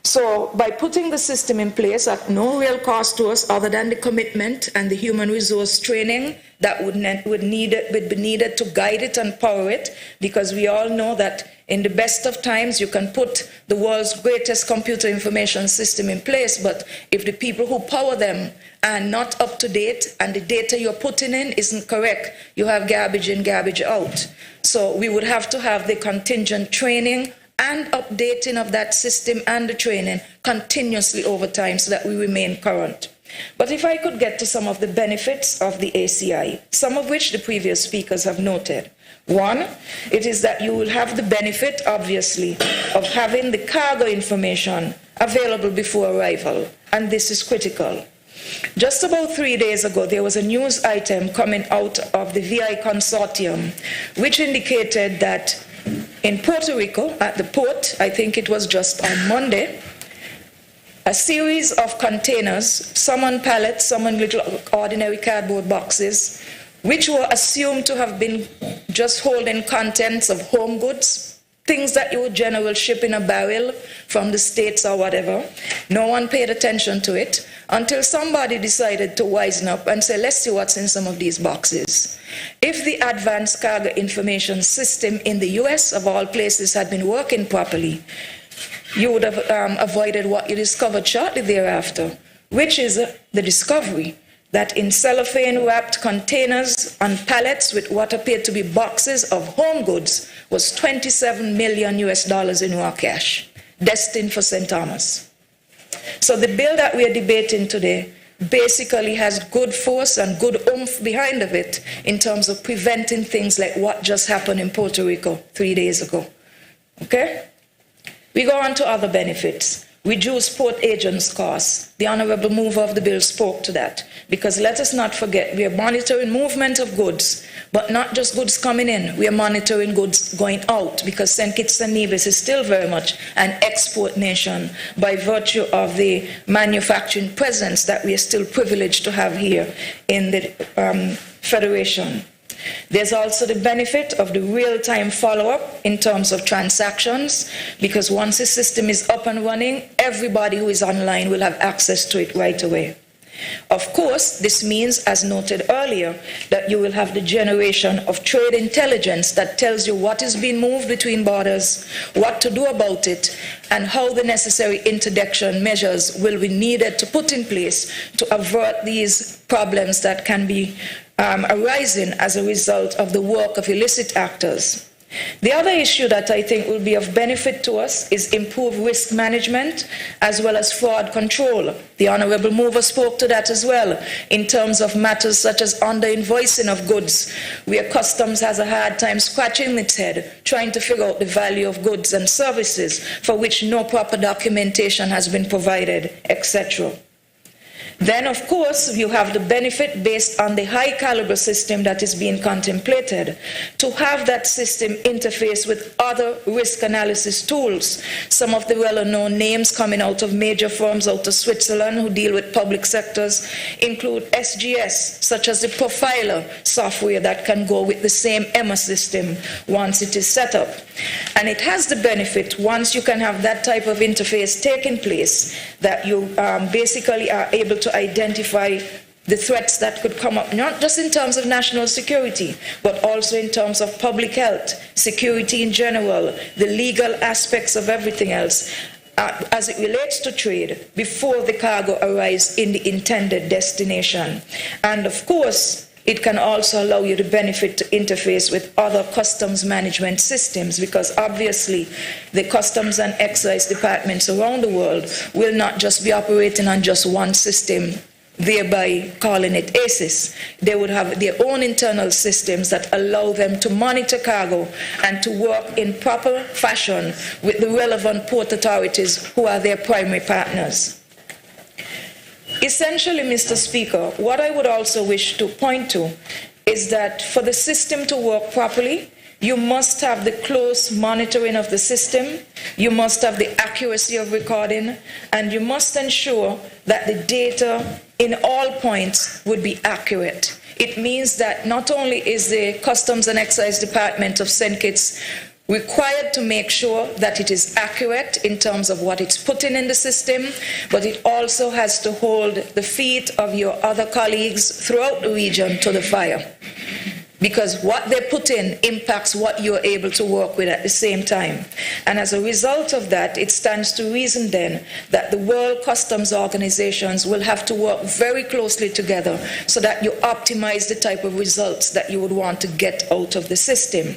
So by putting the system in place at no real cost to us other than the commitment and the human resource training that would be needed to guide it and power it, because we all know that in the best of times you can put the world's greatest computer information system in place, but if the people who power them are not up to date and the data you're putting in isn't correct, you have garbage in, garbage out. So we would have to have the contingent training and updating of that system and the training continuously over time so that we remain current. But if I could get to some of the benefits of the ACI, some of which the previous speakers have noted. One, it is that you will have the benefit, obviously, of having the cargo information available before arrival, and this is critical. Just about 3 days ago, there was a news item coming out of the VI Consortium, which indicated that in Puerto Rico, at the port, I think it was just on Monday, a series of containers, some on pallets, some on little ordinary cardboard boxes, which were assumed to have been just holding contents of home goods, things that you would generally ship in a barrel from the States or whatever. No one paid attention to it until somebody decided to wisen up and say, let's see what's in some of these boxes. If the Advanced Cargo Information System in the US, of all places, had been working properly, you would have avoided what you discovered shortly thereafter, which is the discovery that in cellophane-wrapped containers on pallets with what appeared to be boxes of home goods was $27 million in raw cash, destined for St. Thomas. So the bill that we are debating today basically has good force and good oomph behind of it in terms of preventing things like what just happened in Puerto Rico 3 days ago. Okay? We go on to other benefits. Reduce port agents' costs. The Honourable Mover of the bill spoke to that, because let us not forget, we are monitoring movement of goods, but not just goods coming in. We are monitoring goods going out, because St. Kitts and Nevis is still very much an export nation by virtue of the manufacturing presence that we are still privileged to have here in the Federation. There's also the benefit of the real-time follow-up in terms of transactions, because once the system is up and running, everybody who is online will have access to it right away. Of course, this means, as noted earlier, that you will have the generation of trade intelligence that tells you what is being moved between borders, what to do about it, and how the necessary interdiction measures will be needed to put in place to avert these problems that can be arising as a result of the work of illicit actors. The other issue that I think will be of benefit to us is improved risk management as well as fraud control. The Honourable Mover spoke to that as well in terms of matters such as under-invoicing of goods, where customs has a hard time scratching its head trying to figure out the value of goods and services for which no proper documentation has been provided, etc. Then, of course, you have the benefit based on the high caliber system that is being contemplated to have that system interface with other risk analysis tools. Some of the well-known names coming out of major firms out of Switzerland who deal with public sectors include SGS, such as the Profiler software that can go with the same EMA system once it is set up. And it has the benefit, once you can have that type of interface taking place, that you basically are able to identify the threats that could come up, not just in terms of national security, but also in terms of public health, security in general, the legal aspects of everything else, as it relates to trade, before the cargo arrives in the intended destination. And of course, it can also allow you the benefit to interface with other customs management systems, because obviously the customs and excise departments around the world will not just be operating on just one system, thereby calling it ACES. They would have their own internal systems that allow them to monitor cargo and to work in proper fashion with the relevant port authorities who are their primary partners. Essentially, Mr. Speaker, what I would also wish to point to is that for the system to work properly, you must have the close monitoring of the system, you must have the accuracy of recording, and you must ensure that the data in all points would be accurate. It means that not only is the Customs and Excise Department of St. Kitts required to make sure that it is accurate in terms of what it's putting in the system, but it also has to hold the feet of your other colleagues throughout the region to the fire. Because what they put in impacts what you're able to work with at the same time. And as a result of that, it stands to reason then that the world customs organizations will have to work very closely together so that you optimize the type of results that you would want to get out of the system.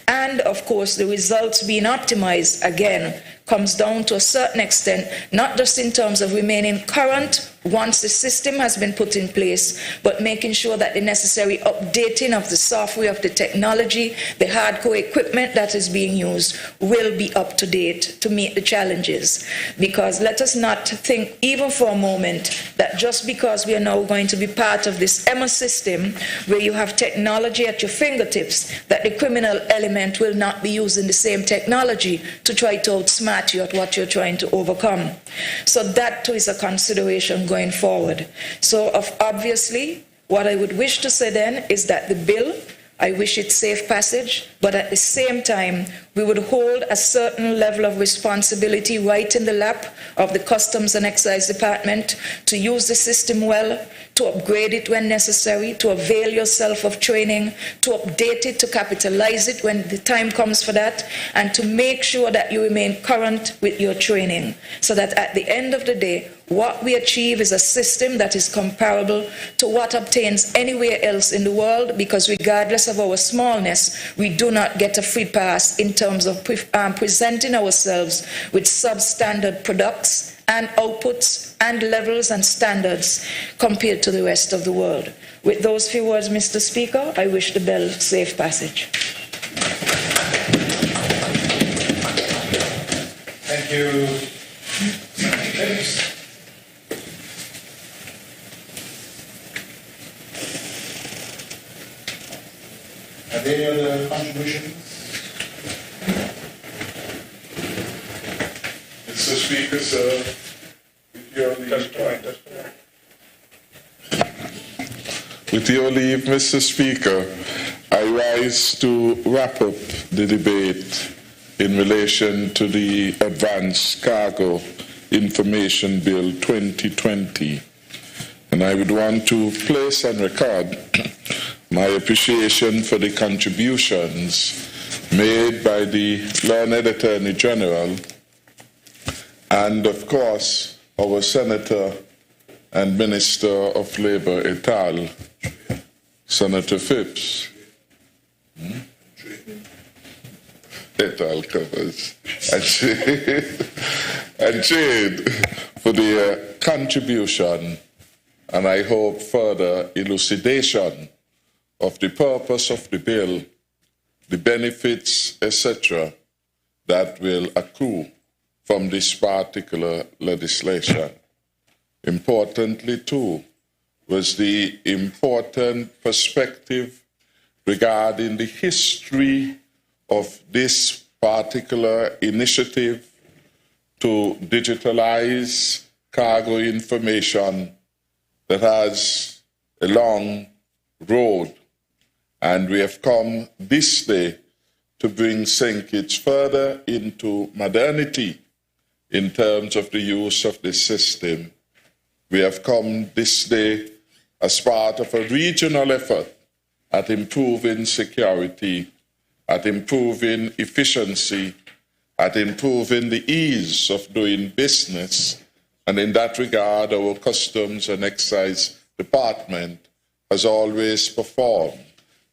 And of course, the results being optimized, again, comes down to a certain extent, not just in terms of remaining current once the system has been put in place, but making sure that the necessary updating of the software, of the technology, the hardcore equipment that is being used will be up to date to meet the challenges. Because let us not think even for a moment that just because we are now going to be part of this EMA system where you have technology at your fingertips, that the criminal element will not be using the same technology to try to outsmart you at what you're trying to overcome. So that too is a consideration going forward. So obviously, what I would wish to say then is that the bill, I wish it safe passage, but at the same time, we would hold a certain level of responsibility right in the lap of the Customs and Excise Department to use the system well, to upgrade it when necessary, to avail yourself of training, to update it, to capitalize it when the time comes for that, and to make sure that you remain current with your training, so that at the end of the day, what we achieve is a system that is comparable to what obtains anywhere else in the world, because regardless of our smallness, we do not get a free pass in terms of presenting ourselves with substandard products and outputs and levels and standards compared to the rest of the world. With those few words, Mr. Speaker, I wish the bill safe passage. Thank you. Are there any other contributions? Mr. Speaker, sir, with your leave, Mr. Speaker, I rise to wrap up the debate in relation to the Advanced Cargo Information Bill 2020. And I would want to place and record my appreciation for the contributions made by the learned Attorney General and, of course, our Senator and Minister of Labor et al., Senator Phipps. Et al. Covers. And Jade for their contribution and I hope further elucidation of the purpose of the bill, the benefits, etc., that will accrue from this particular legislation. Importantly, too, was the important perspective regarding the history of this particular initiative to digitalize cargo information that has a long road. And we have come this day to bring St. Kitts further into modernity in terms of the use of this system. We have come this day as part of a regional effort at improving security, at improving efficiency, at improving the ease of doing business. And in that regard, our Customs and Excise Department has always performed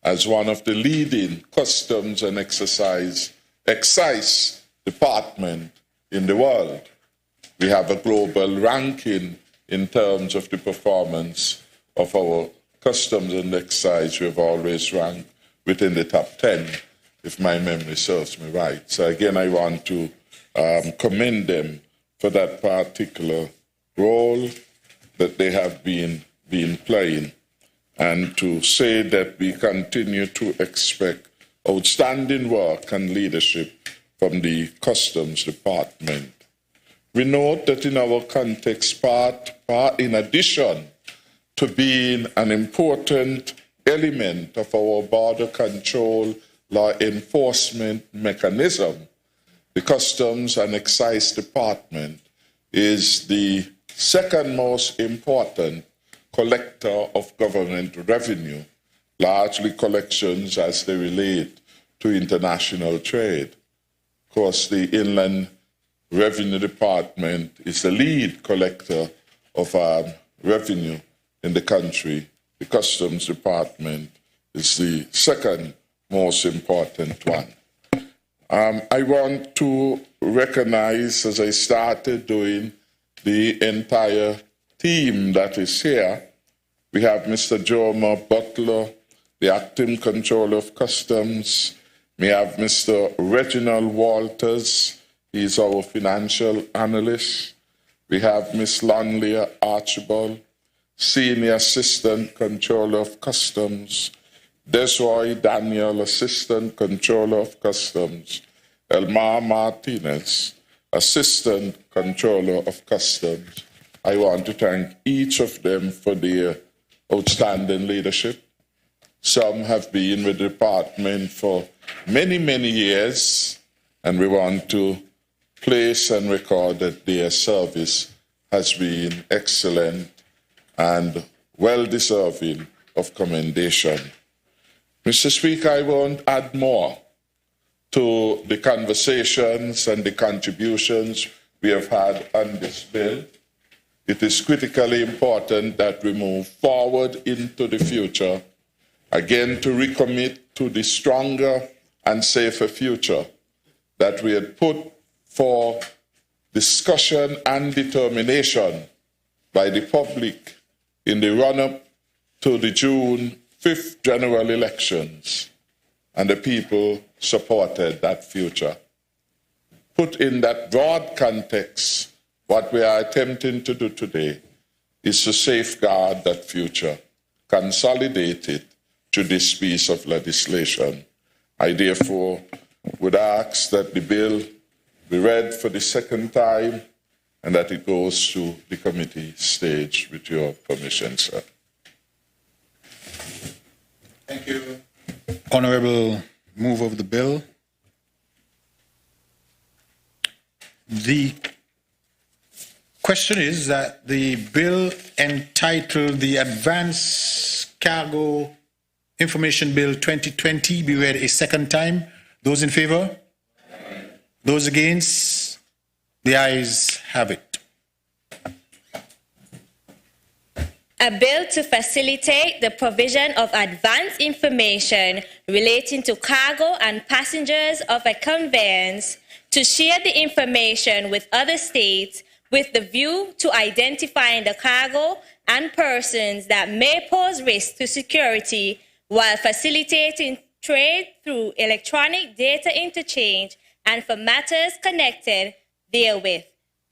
as one of the leading customs and excise department in the world. We have a global ranking in terms of the performance of our customs and excise. We have always ranked within the top 10, if my memory serves me right. So again, I want to commend them for that particular role that they have been playing, and to say that we continue to expect outstanding work and leadership from the Customs Department. We note that in our context, in addition to being an important element of our border control law enforcement mechanism, the Customs and Excise Department is the second most important collector of government revenue, largely collections as they relate to international trade. Of course, the Inland Revenue Department is the lead collector of revenue in the country. The Customs Department is the second most important one. I want to recognize, as I started doing, the entire team that is here. We have Mr. Jorma Butler, the Acting Controller of Customs. We have Mr. Reginald Walters, he's our Financial Analyst. We have Ms. Lonlia Archibald, Senior Assistant Controller of Customs. Desroy Daniel, Assistant Controller of Customs. Elmar Martinez, Assistant Controller of Customs. I want to thank each of them for their outstanding leadership. Some have been with the department for many, many years, and we want to place and record that their service has been excellent and well-deserving of commendation. Mr. Speaker, I won't add more to the conversations and the contributions we have had on this bill. It is critically important that we move forward into the future, again to recommit to the stronger and safer future that we had put for discussion and determination by the public in the run-up to the June 5th general elections, and the people supported that future. Put in that broad context, what we are attempting to do today is to safeguard that future, consolidate it to this piece of legislation. I therefore would ask that the bill be read for the second time and that it goes to the committee stage, with your permission, sir. Thank you. Honorable move of the bill. The question is that the bill entitled the Advanced Cargo Information Bill 2020 be read a second time. Those in favor? Those against? The ayes have it. A bill to facilitate the provision of advance information relating to cargo and passengers of a conveyance to share the information with other states with the view to identifying the cargo and persons that may pose risk to security while facilitating trade through electronic data interchange and for matters connected therewith,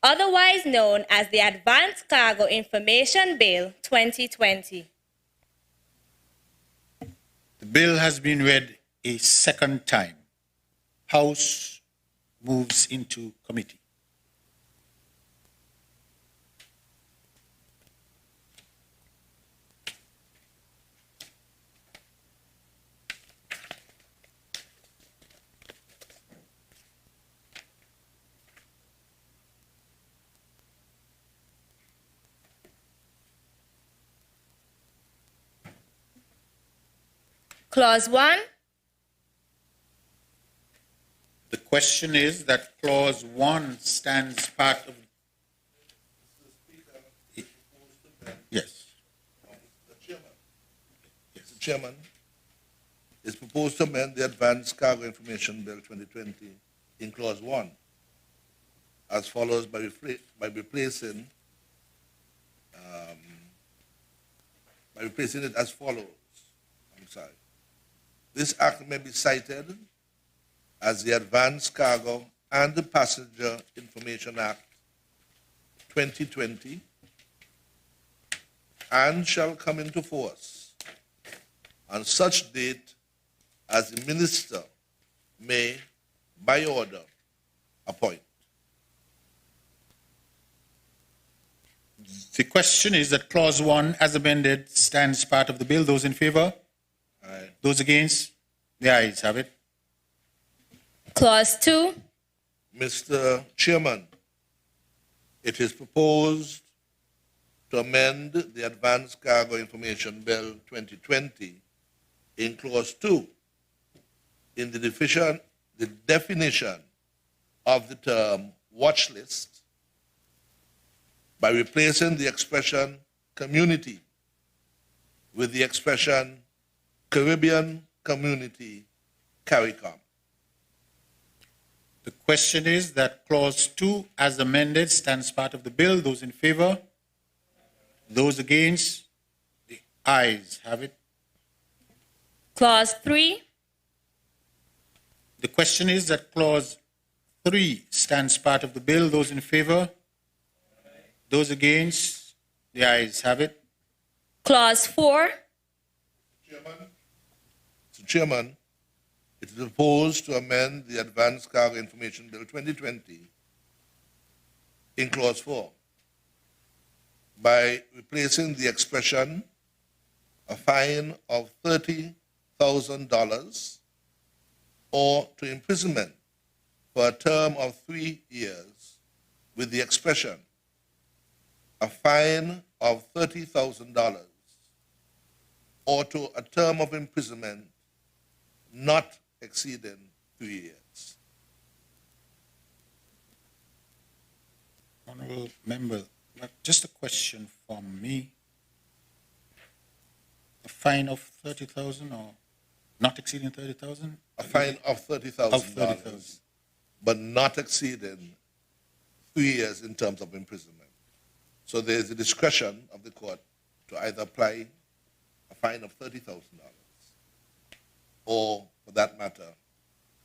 otherwise known as the Advanced Cargo Information Bill 2020. The bill has been read a second time. House moves into committee. Clause 1. The question is that clause 1 stands part of. Yes. Mr. Chairman, it's proposed to amend the Advanced Cargo Information Bill 2020 in Clause 1 as follows by replacing it as follows. I'm sorry. This act may be cited as the Advanced Cargo and the Passenger Information Act 2020 and shall come into force on such date as the Minister may, by order, appoint. The question is that clause 1 as amended stands part of the bill. Those in favor? Aye. Those against? The ayes have it. Clause 2. Mr. Chairman, it is proposed to amend the Advanced Cargo Information Bill 2020 in Clause 2 in the definition of the term watch list by replacing the expression community with the expression Caribbean Community CARICOM. The question is that clause 2 as amended stands part of the bill. Those in favor? Those against? The ayes have it. Clause 3. The question is that clause 3 stands part of the bill. Those in favor? Those against? The ayes have it. Clause 4. Mr. Chairman, it is proposed to amend the Advanced Cargo Information Bill 2020 in Clause 4 by replacing the expression a fine of $30,000 or to imprisonment for a term of 3 years with the expression a fine of $30,000 or to a term of imprisonment not exceeding 3 years. Honorable member, just a question from me. A fine of 30,000 or not exceeding 30,000? A fine of $30,000, but not exceeding 3 years in terms of imprisonment. So there is a discretion of the court to either apply a fine of $30,000 or, for that matter,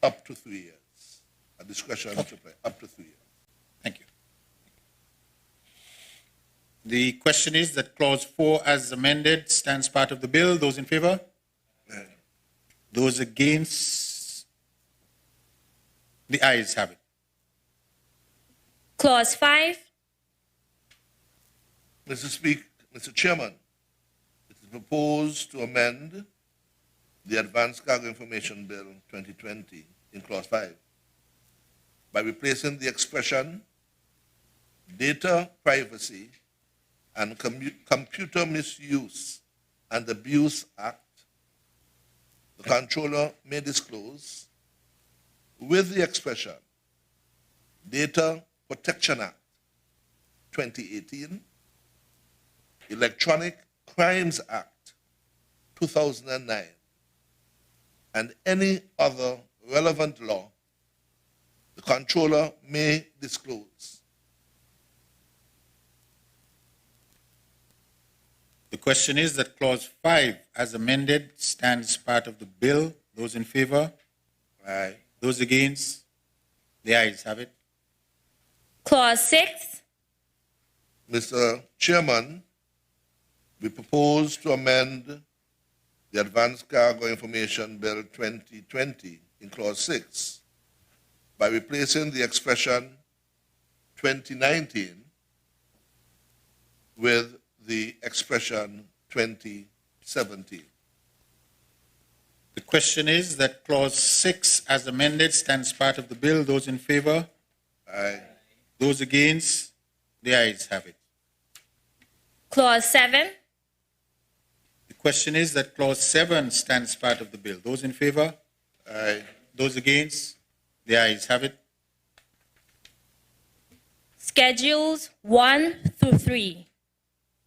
up to 3 years. A discretion to apply up to 3 years. Thank you. The question is that clause 4 as amended stands part of the bill. Those in favor? Aye. Those against? The ayes have it. Clause 5. Mr. Chairman, it is proposed to amend the Advanced Cargo Information Bill 2020 in Clause 5 by replacing the expression data privacy and computer misuse and abuse act, the controller may disclose, with the expression Data Protection Act 2018, Electronic Crimes Act 2009, and any other relevant law, the controller may disclose. The question is that Clause 5, as amended, stands part of the bill. Those in favor? Aye. Those against? The ayes have it. Clause 6. Mr. Chairman, we propose to amend the Advanced Cargo Information Bill 2020 in Clause 6 by replacing the expression 2019 with the expression 2017. The question is that Clause 6, as amended, stands part of the bill. Those in favor? Aye. Those against? The ayes have it. Clause 7. The question is that Clause 7 stands part of the bill. Those in favor? Aye. Those against? The ayes have it. Schedules 1 through 3.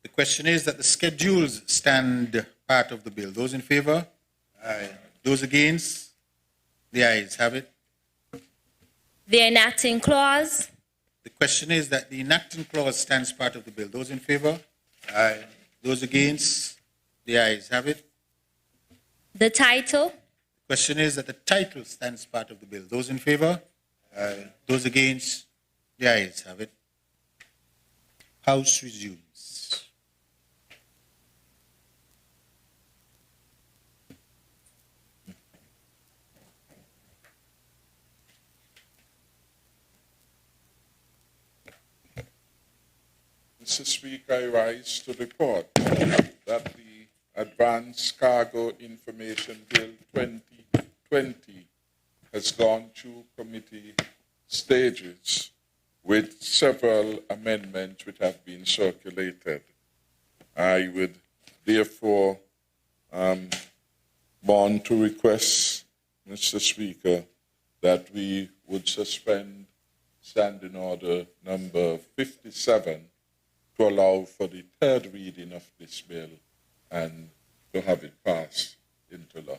The question is that the schedules stand part of the bill. Those in favor? Aye. Those against? The ayes have it. The enacting clause. The question is that the enacting clause stands part of the bill. Those in favor? Aye. Those against? The ayes have it. The title. The question is that the title stands part of the bill. Those in favor? Aye. Those against? The ayes have it. House resumes. Mr. Speaker, I rise to report that the Advanced Cargo Information Bill 2020 has gone through committee stages with several amendments which have been circulated. I would therefore want to request, Mr. Speaker, that we would suspend Standing Order number 57 to allow for the third reading of this bill and to have it passed into law.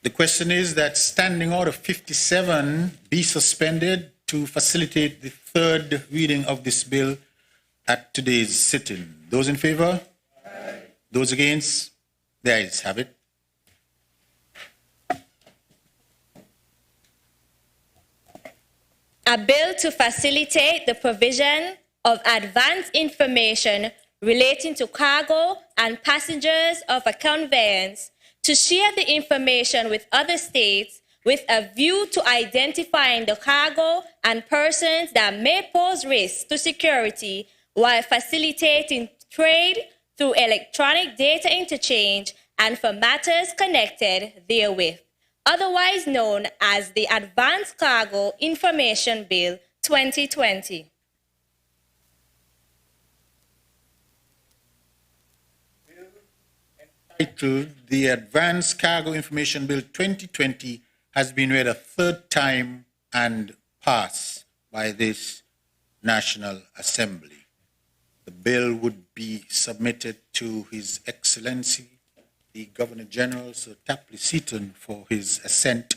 The question is that Standing Order 57 be suspended to facilitate the third reading of this bill at today's sitting. Those in favor? Aye. Those against? The ayes have it. A bill to facilitate the provision of advance information relating to cargo and passengers of a conveyance to share the information with other states with a view to identifying the cargo and persons that may pose risks to security while facilitating trade through electronic data interchange and for matters connected therewith, otherwise known as the Advanced Cargo Information Bill 2020. Titled The Advanced Cargo Information Bill 2020 has been read a third time and passed by this National Assembly. The bill would be submitted to His Excellency, the Governor General, Sir Tapley Seaton, for his assent,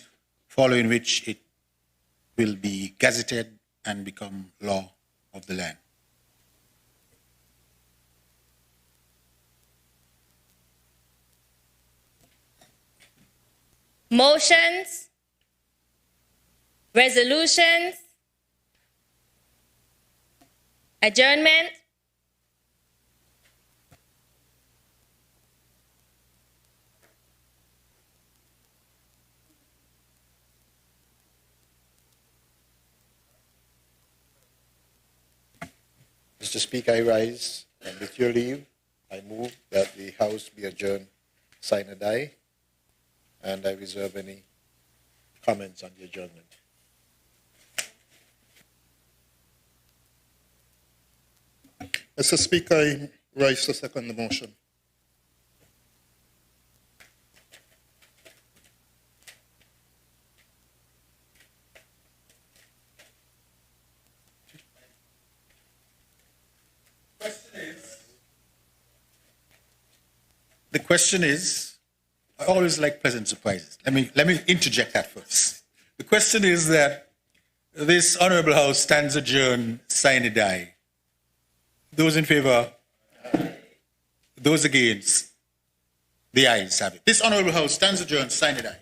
following which it will be gazetted and become law of the land. Motions, resolutions, adjournment, Mr. Speaker, I rise, and with your leave, I move that the House be adjourned sine die, and I reserve any comments on the adjournment. Mr. Speaker, I rise to second the motion. The question is, I always like pleasant surprises. Let me interject that first. The question is that this Honorable House stands adjourned, sine die. Those in favor? Those against? The ayes have it. This Honorable House stands adjourned, sine die.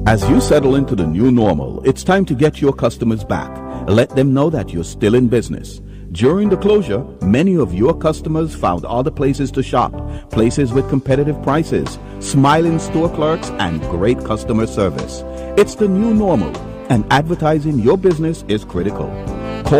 As you settle into the new normal, it's time to get your customers back. Let them know that you're still in business. During the closure, many of your customers found other places to shop, places with competitive prices, smiling store clerks, and great customer service. It's the new normal, and advertising your business is critical.